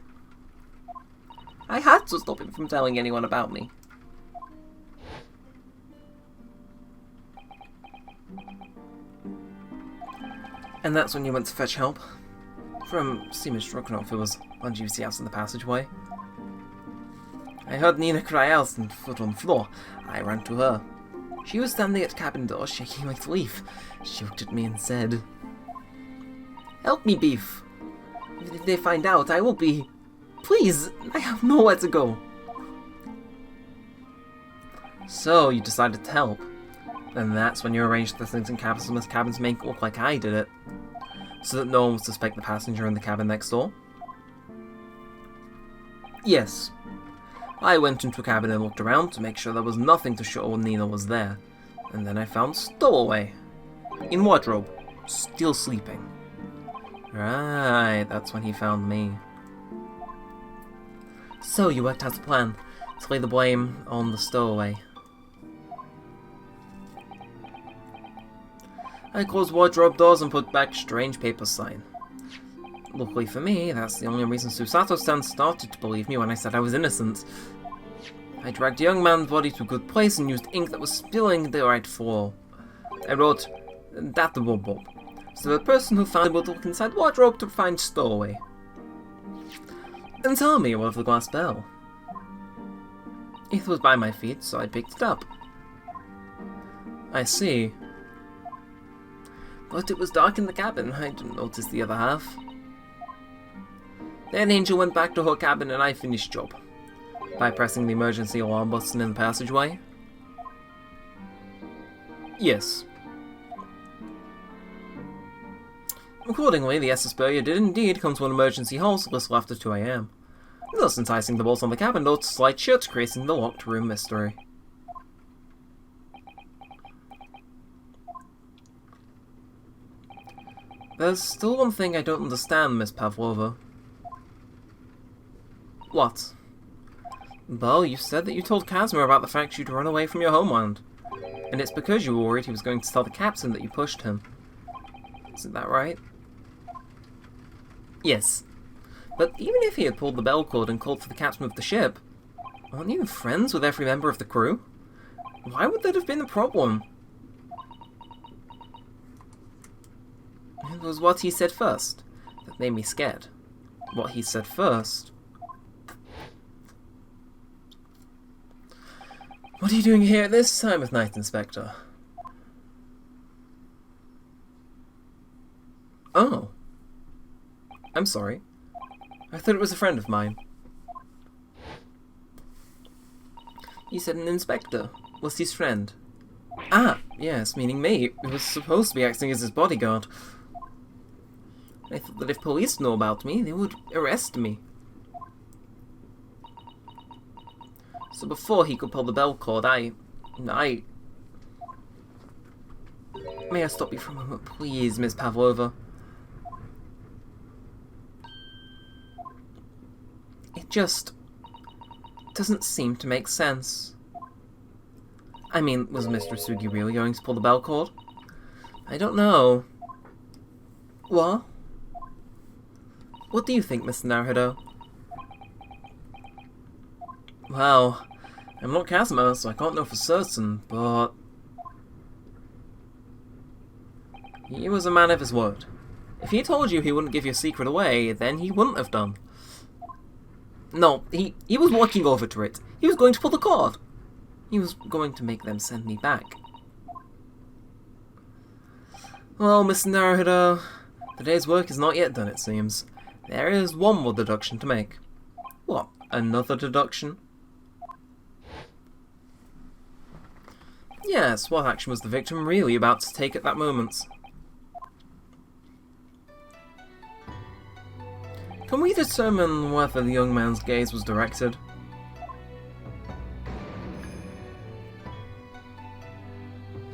I had to stop him from telling anyone about me. And that's when you went to fetch help? From Seaman Stroganoff, who was on duty out in the passageway. I heard Nina cry out and foot on the floor. I ran to her. She was standing at the cabin door, shaking like a leaf. She looked at me and said, "Help me, Beef. If they find out, I will be... Please, I have nowhere to go." So, you decided to help. And that's when you arranged the things in cabins to make it look like I did it. So that no one would suspect the passenger in the cabin next door? Yes. I went into a cabin and looked around to make sure there was nothing to show Nina was there. And then I found Stowaway. In wardrobe. Still sleeping. Right, that's when he found me. So you worked out a plan to lay the blame on the Stowaway. I closed wardrobe doors and put back strange paper sign. Luckily for me, that's the only reason Susato-san started to believe me when I said I was innocent. I dragged the young man's body to a good place and used ink that was spilling the right floor. I wrote, "That the Bob," so the person who found it would look inside wardrobe to find Stowaway. And tell me of the glass bell. It was by my feet, so I picked it up. I see. But it was dark in the cabin. I didn't notice the other half. Then Angel went back to her cabin and I finished job. By pressing the emergency alarm button in the passageway. Yes. Accordingly, the SS Burrier did indeed come to an emergency halt a little after 2 AM, thus enticing the bolt on the cabin door to slide shut, creating the locked room mystery. There's still one thing I don't understand, Miss Pavlova. What? Well, you said that you told Kazuma about the fact you'd run away from your homeland. And it's because you were worried he was going to tell the captain that you pushed him. Isn't that right? Yes. But even if he had pulled the bell cord and called for the captain of the ship, Aren't you friends with every member of the crew? Why would that have been the problem? It was what he said first that made me scared. What he said first. What are you doing here at this time of night, Inspector? Oh. I'm sorry. I thought it was a friend of mine. You said an inspector. Was his friend? Ah, yes, meaning me. It was supposed to be acting as his bodyguard. I thought that if police knew about me, they would arrest me. So before he could pull the bell cord, May I stop you for a moment, please, Miss Pavlova? It just doesn't seem to make sense. I mean, was Mr. Sugi really going to pull the bell cord? I don't know. What? What do you think, Mr. Naruto? Well, I'm not Kazuma, so I can't know for certain, but he was a man of his word. If he told you he wouldn't give your secret away, then he wouldn't have done. No, he was walking over to it. He was going to pull the cord. He was going to make them send me back. Well, Mr. Naruto, the day's work is not yet done, it seems. There is one more deduction to make. What? Another deduction? Yes, what action was the victim really about to take at that moment? Can we determine whether the young man's gaze was directed?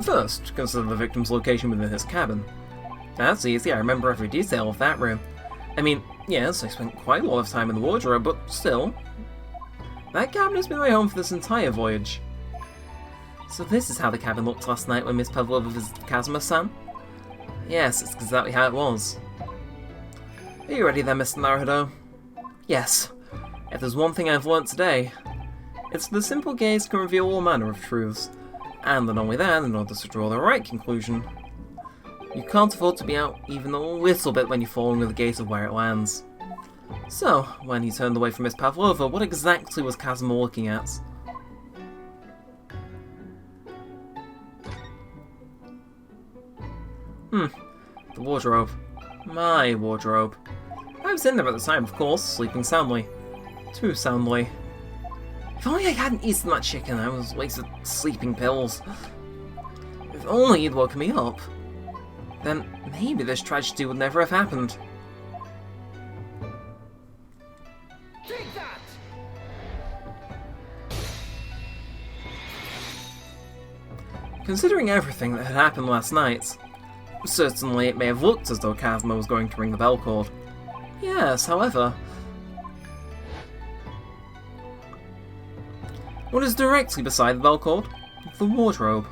First, consider the victim's location within his cabin. That's easy, I remember every detail of that room. I mean, yes, I spent quite a lot of time in the wardrobe, but still. That cabin has been my home for this entire voyage. So this is how the cabin looked last night when Miss Pavlova visited Kazuma-san? Yes, it's exactly how it was. Are you ready then, Mr. Naruto? Yes. If there's one thing I've learnt today, it's that the simple gaze can reveal all manner of truths. And not only that, in order to draw the right conclusion, you can't afford to be out even a little bit when you're following with the gaze of where it lands. So, when he turned away from Miss Pavlova, what exactly was Kazuma looking at? The wardrobe. My wardrobe. I was in there at the time, of course, sleeping soundly. Too soundly. If only I hadn't eaten that chicken, I was wasted sleeping pills. If only he'd woken me up, then maybe this tragedy would never have happened. Take that! Considering everything that had happened last night, certainly it may have looked as though Kazuma was going to ring the bell cord. Yes, however, what is directly beside the bell cord? The wardrobe.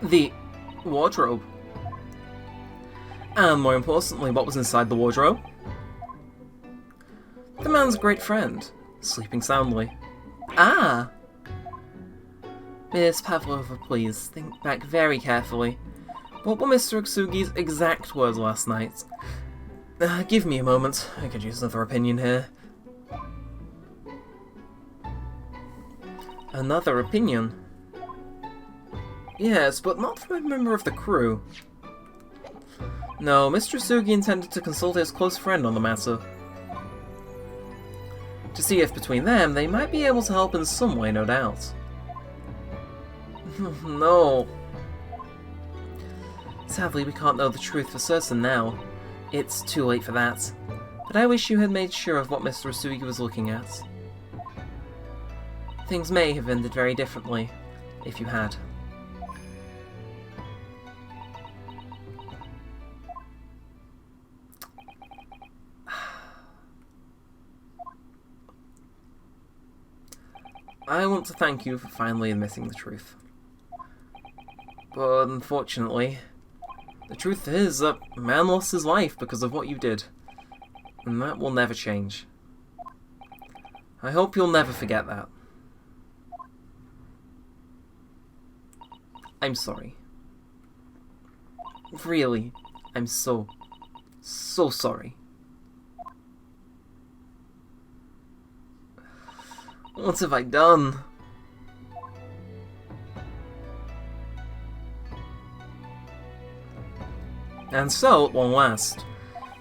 The wardrobe. And more importantly, what was inside the wardrobe? The man's great friend, sleeping soundly. Ah! Miss Pavlova, please, think back very carefully. What were Mr. Iksugi's exact words last night? Give me a moment, I could use another opinion here. Another opinion? Yes, but not from a member of the crew. No, Mr. Sugi intended to consult his close friend on the matter. To see if between them they might be able to help in some way, no doubt. No. Sadly, we can't know the truth for certain now. It's too late for that. But I wish you had made sure of what Mr. Sugi was looking at. Things may have ended very differently, if you had. I want to thank you for finally admitting the truth. But unfortunately, the truth is that man lost his life because of what you did. And that will never change. I hope you'll never forget that. I'm sorry. Really, I'm so sorry. What have I done? And so, at long last,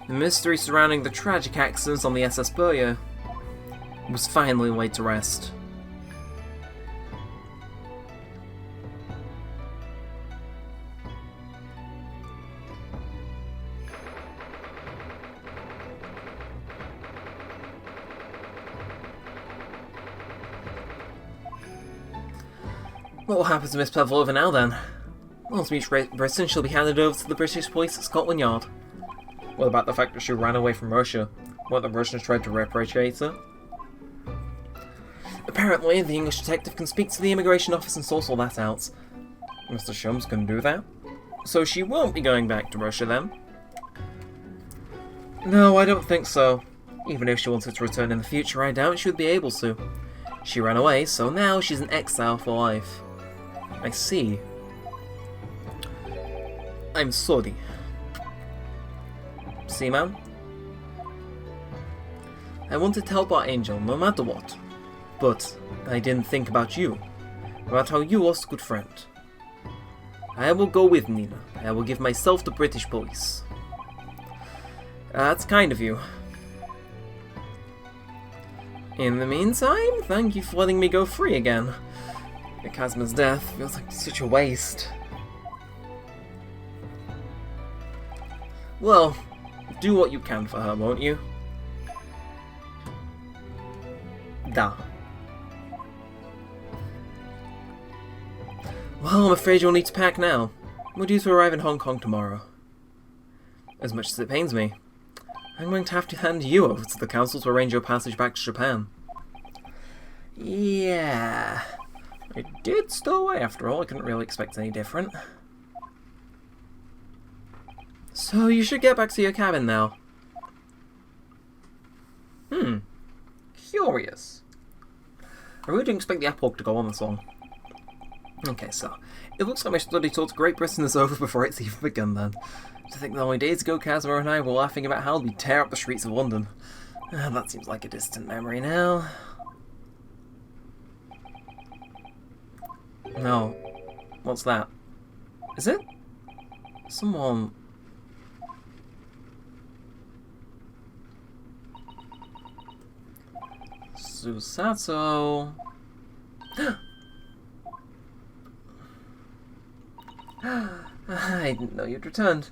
the mystery surrounding the tragic accidents on the SS Burya was finally laid to rest. What will happen to Miss Pavlova now then? Once we reach Britain, she'll be handed over to the British police at Scotland Yard. What about the fact that she ran away from Russia? What, the Russians tried to repatriate her? Apparently, the English detective can speak to the immigration office and sort all that out. Mr. Shums can do that. So she won't be going back to Russia then? No, I don't think so. Even if she wanted to return in the future, I doubt she would be able to. She ran away, so now she's in exile for life. I see. I'm sorry. See, man? I wanted to help our angel, no matter what. But I didn't think about you. About how you lost a good friend. I will go with Nina. I will give myself to British police. That's kind of you. In the meantime, thank you for letting me go free again. Kazma's death feels like such a waste. Well, do what you can for her, won't you? Da. Well, I'm afraid you'll need to pack now. We're due to arrive in Hong Kong tomorrow. As much as it pains me, I'm going to have to hand you over to the council to arrange your passage back to Japan. Yeah. I did stow away after all, I couldn't really expect any different. So you should get back to your cabin now. Curious. I really didn't expect the epilogue to go on this long. Okay, so it looks like my study tour to Great Britain is over before it's even begun then. To think that only days ago Kazma and I were laughing about how we tear up the streets of London. That seems like a distant memory now. No. What's that? Is it? Someone... Susato... I didn't know you'd returned.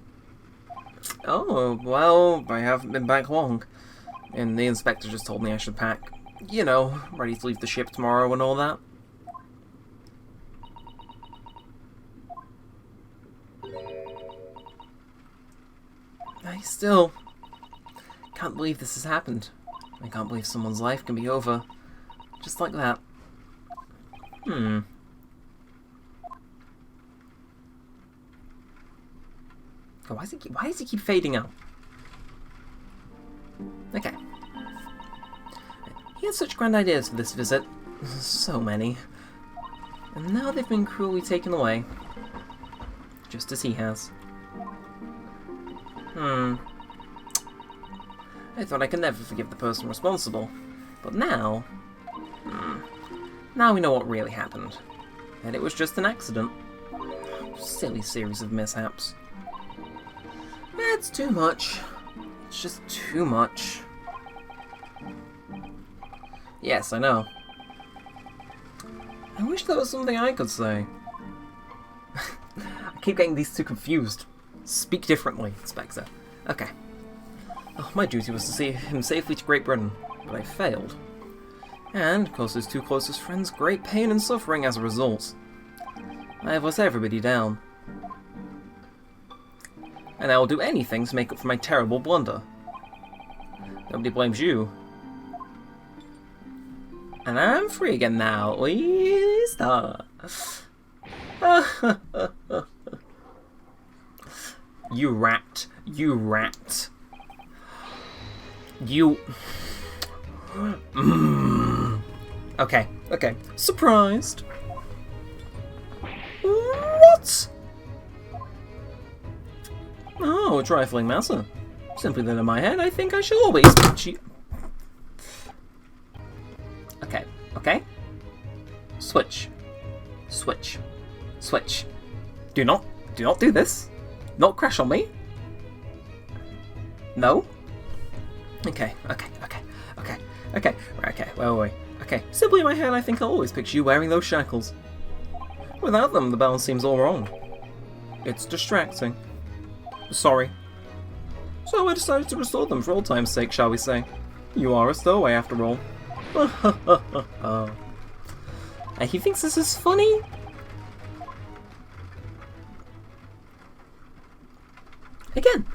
Oh, well, I haven't been back long. And the inspector just told me I should pack. You know, ready to leave the ship tomorrow and all that. I still can't believe this has happened. I can't believe someone's life can be over. Just like that. Oh, why does he keep fading out? Okay. He had such grand ideas for this visit. So many. And now they've been cruelly taken away. Just as he has. I thought I could never forgive the person responsible. But now... now we know what really happened. And it was just an accident. Silly series of mishaps. It's too much. It's just too much. Yes, I know. I wish there was something I could say. I keep getting these two confused. Speak differently, Spectre. Okay. Oh, my duty was to see him safely to Great Britain, but I failed. And caused his two closest friends great pain and suffering as a result. I have let everybody down. And I will do anything to make up for my terrible blunder. Nobody blames you. And I'm free again now. We start. You rat. You rat. You... Okay, okay. Surprised. What? Oh, a trifling matter. Simply that in my head, I think I shall always put you... Okay, okay. Switch. Switch. Switch. Do not do this. Not crash on me. No. Okay, okay, okay, okay, okay, right, okay, wait. Okay, simply in my head, I think I'll always picture you wearing those shackles. Without them, the balance seems all wrong. It's distracting. Sorry. So I decided to restore them for old time's sake, shall we say. You are a stowaway after all. He thinks this is funny? Again.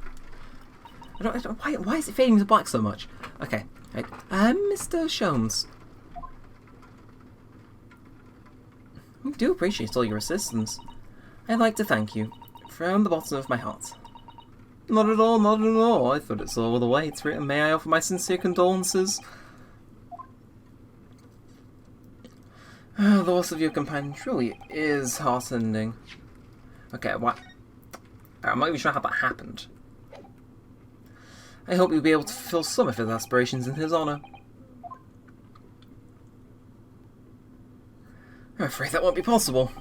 Why is it fading to black so much? Okay. Right. Mr. Sholmes. We do appreciate all your assistance. I'd like to thank you from the bottom of my heart. Not at all, not at all. I thought it's all the way it's written. May I offer my sincere condolences? The loss of your companion truly is heart-ending. Okay, what? I'm not even sure how that happened. I hope you'll be able to fulfill some of his aspirations in his honour. I'm afraid that won't be possible.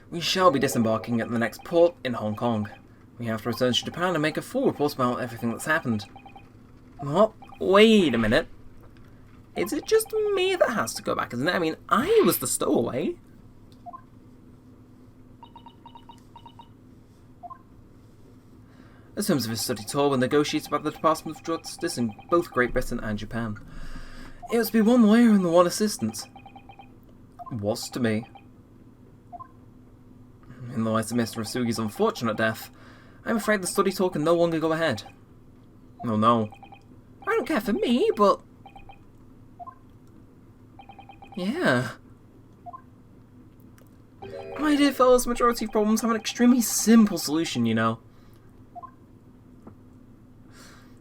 We shall be disembarking at the next port in Hong Kong. We have to return to Japan and make a full report about everything that's happened. What? Wait a minute. Is it just me that has to go back, isn't it? I mean, I was the stowaway. The terms of his study tour were negotiated by the Department of Justice in both Great Britain and Japan. It was to be one lawyer and the one assistant. Was to me. In the light of Mr. Asugi's unfortunate death, I'm afraid the study tour can no longer go ahead. Oh no. I don't care for me, but... Yeah. My dear fellows, majority of problems have an extremely simple solution, you know.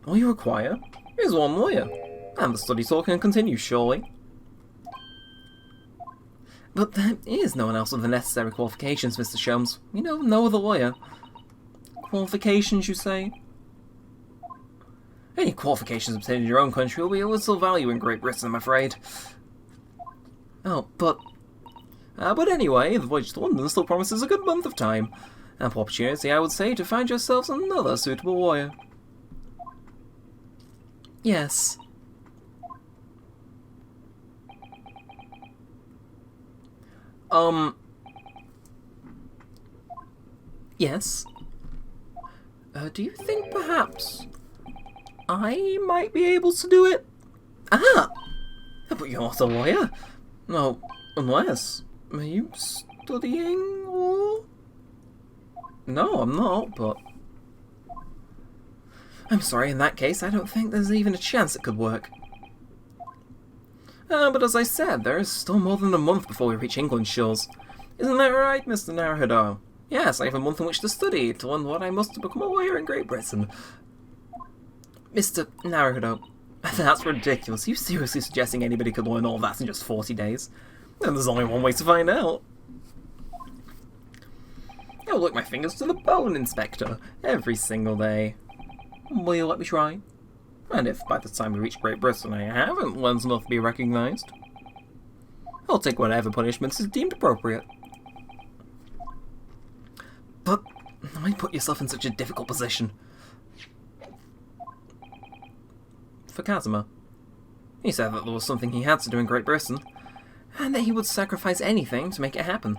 All you require is one lawyer, and the study tour can continue, surely. But there is no one else with the necessary qualifications, Mr. Sholmes. You know, no other lawyer. Qualifications, you say? Any qualifications obtained in your own country will be of little value in Great Britain, I'm afraid. Oh, but anyway, the voyage to London still promises a good month of time. Ample opportunity, I would say, to find yourselves another suitable lawyer. Yes. Yes. Do you think perhaps I might be able to do it? Ah! But you're not a lawyer. No, unless... Are you studying law? No, I'm not, but... I'm sorry, in that case, I don't think there's even a chance it could work. But as I said, there is still more than a month before we reach England's shores. Isn't that right, Mr. Naruhodo? Yes, I have a month in which to study, to learn what I must to become a lawyer in Great Britain. Mr. Naruhodo, that's ridiculous. Are you seriously suggesting anybody could learn all that in just 40 days? And there's only one way to find out. I'll work my fingers to the bone, Inspector, every single day. Will you let me try? And if by the time we reach Great Britain I haven't learned enough to be recognised, I'll take whatever punishment is deemed appropriate. But why put yourself in such a difficult position? For Kazuma. He said that there was something he had to do in Great Britain, and that he would sacrifice anything to make it happen.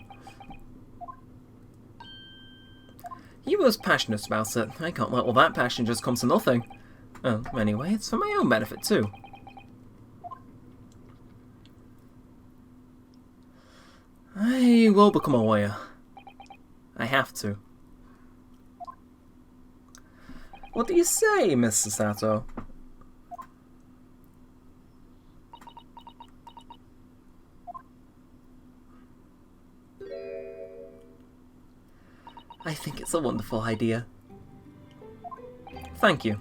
He was passionate about it. I can't let all that passion just come to nothing. Oh, anyway, it's for my own benefit too. I will become a lawyer. I have to. What do you say, Mr. Sato? I think it's a wonderful idea. Thank you.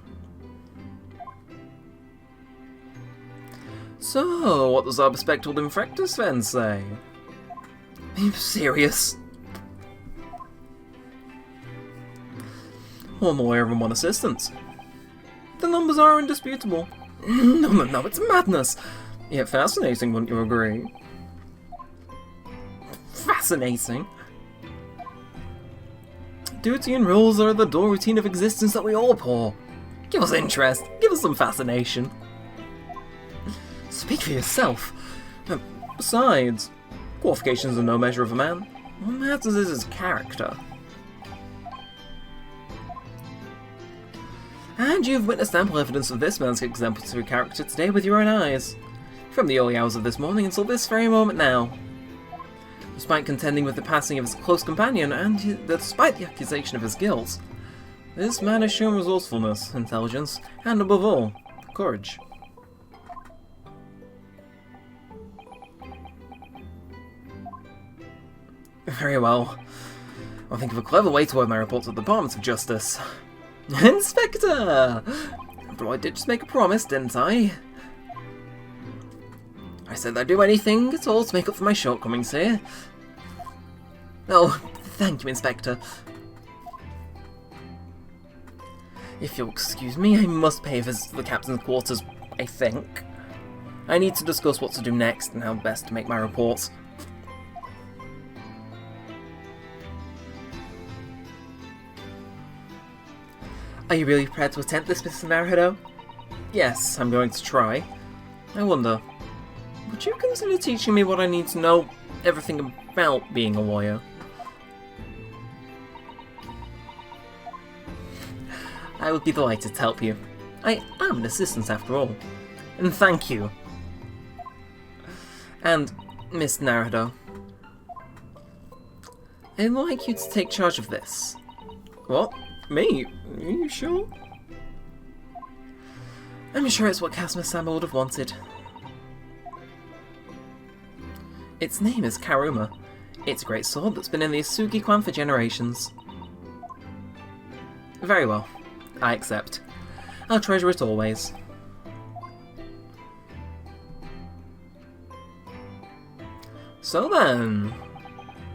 So, what does our bespectacled infectus then say? Are you serious? One lawyer and one assistant. The numbers are indisputable. No, it's madness. Yet fascinating, wouldn't you agree? Fascinating? Duty and rules are the dull routine of existence that we all pour. Give us interest. Give us some fascination. Speak for yourself. Besides, qualifications are no measure of a man. What matters is his character. And you've witnessed ample evidence of this man's exemplary character today with your own eyes. From the early hours of this morning until this very moment now. Despite contending with the passing of his close companion, and despite the accusation of his guilt, this man has shown resourcefulness, intelligence, and above all, courage. Very well. I'll think of a clever way to word my report to the Department of Justice. Inspector! But I did just make a promise, didn't I? I said I'd do anything at all to make up for my shortcomings here. Oh, thank you, Inspector. If you'll excuse me, I must pay a visit to the captain's quarters, I think. I need to discuss what to do next and how best to make my report. Are you really prepared to attempt this, Mr. Naruto? Yes, I'm going to try. I wonder, would you consider teaching me what I need to know everything about being a lawyer? I would be delighted to help you. I am an assistant after all. And thank you. And, Miss Naruto, I'd like you to take charge of this. What? Me? Are you sure? I'm sure it's what Kazuma-sama would have wanted. Its name is Karuma. It's a great sword that's been in the Isugi clan for generations. Very well. I accept. I'll treasure it always. So then,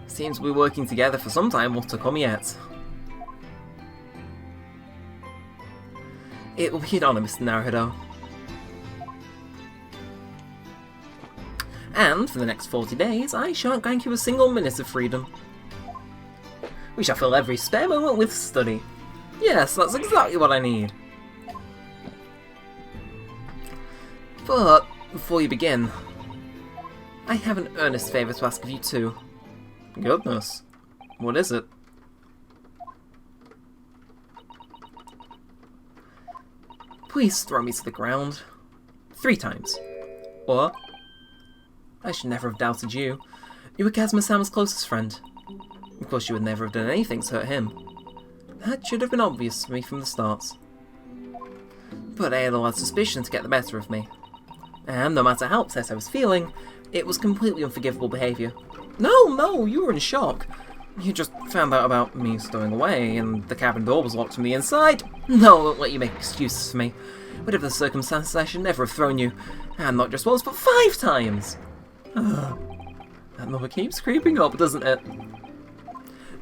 seems we'll be working together for some time to come yet. It will be an honour, Mr. Naruto. And for the next 40 days, I shan't grant you a single minute of freedom. We shall fill every spare moment with study. Yes, that's exactly what I need. But, before you begin, I have an earnest favour to ask of you too. Goodness. What is it? Please throw me to the ground. 3 times. Or, I should never have doubted you. You were Kazuma-sama's closest friend. Of course you would never have done anything to hurt him. That should have been obvious to me from the start. But I had a lot of suspicion to get the better of me. And no matter how upset I was feeling, it was completely unforgivable behaviour. No, you were in shock. You just found out about me stowing away, and the cabin door was locked from the inside. No, I won't let you make excuses for me. Whatever the circumstances, I should never have thrown you. And not just once, but 5 times! That number keeps creeping up, doesn't it?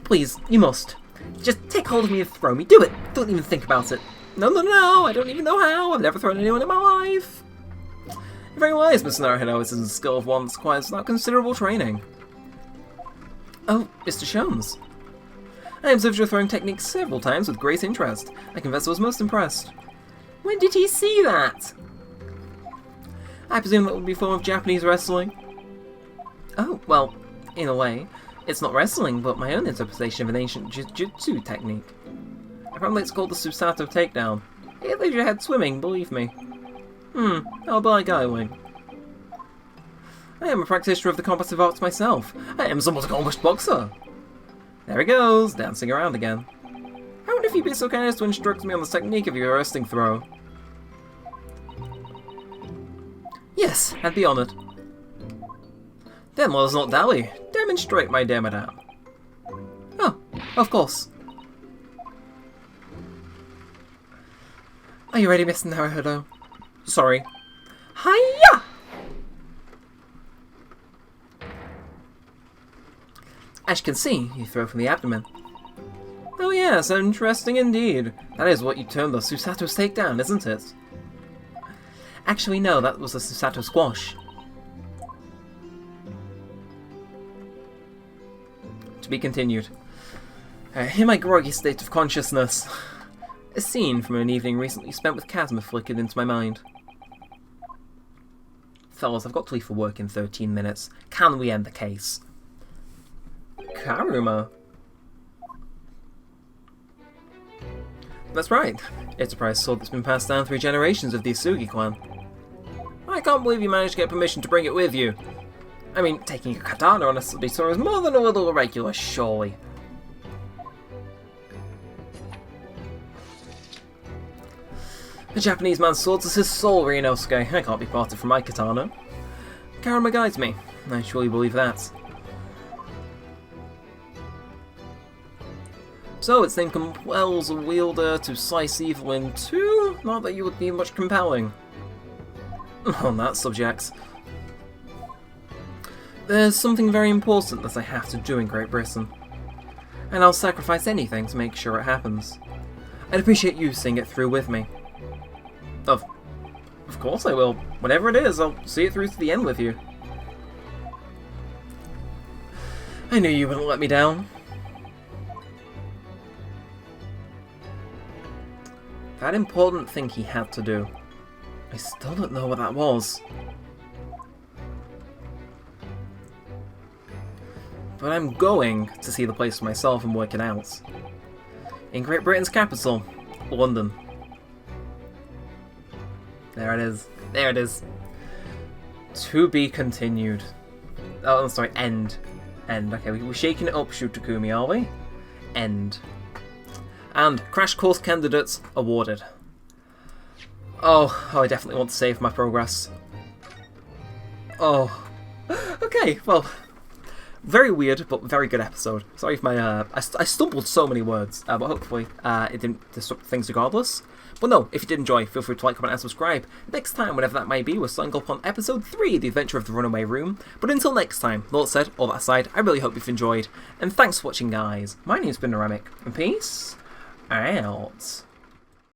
Please, you must. Just take hold of me and throw me. Do it! Don't even think about it. No, I don't even know how. I've never thrown anyone in my life. Very wise, Mr. Naruto. This isn't a skill of one that requires not considerable training. Oh, Mr. Sholmes. I observed your throwing technique several times with great interest. I confess I was most impressed. When did he see that? I presume that would be a form of Japanese wrestling. Oh, well, in a way. It's not wrestling, but my own interpretation of an ancient jiu-jitsu technique. Apparently it's called the Susato takedown. It leaves your head swimming, believe me. How about I going? I am a practitioner of the combative arts myself. I am somewhat accomplished boxer. There he goes, dancing around again. How would you be so kind as to instruct me on the technique of your wrestling throw? Yes, I'd be honoured. Then let us not dally. Demonstrate, my dear madame. Oh, of course. Are you ready, Mr. Naruhodo? Sorry. Hiya! As you can see, you throw from the abdomen. Oh yes, interesting indeed. That is what you term the Susato's takedown, isn't it? Actually no, that was a Susato squash. To be continued. In my groggy state of consciousness, a scene from an evening recently spent with Kazuma flickered into my mind. Fellas, I've got to leave for work in 13 minutes. Can we end the case? Karuma? That's right. It's a prized sword that's been passed down through generations of the Isugi clan. I can't believe you managed to get permission to bring it with you. I mean, taking a katana on a study tour is more than a little irregular, surely. The Japanese man's sword is his soul, Ryunosuke. I can't be parted from my katana. Karuma guides me. I truly believe that. So, its name compels a wielder to slice evil in two? Not that you would need much compelling. On that subject, there's something very important that I have to do in Great Britain. And I'll sacrifice anything to make sure it happens. I'd appreciate you seeing it through with me. Of course I will. Whatever it is, I'll see it through to the end with you. I knew you wouldn't let me down. That important thing he had to do. I still don't know what that was. But I'm going to see the place for myself and work it out. In Great Britain's capital, London. There it is. There it is. To be continued. Oh, I'm sorry, end. End. Okay, we're shaking it up, Shutakumi, are we? End. And Crash Course candidates awarded. Oh, I definitely want to save my progress. Oh. Okay, well, very weird, but very good episode. Sorry if my, I stumbled so many words, but hopefully it didn't disrupt things regardless. But no, if you did enjoy, feel free to like, comment, and subscribe. Next time, whenever that may be, we're starting up on episode 3, The Adventure of the Runaway Room. But until next time, all that said, all that aside, I really hope you've enjoyed, and thanks for watching, guys. My name's been Neremik, and peace out.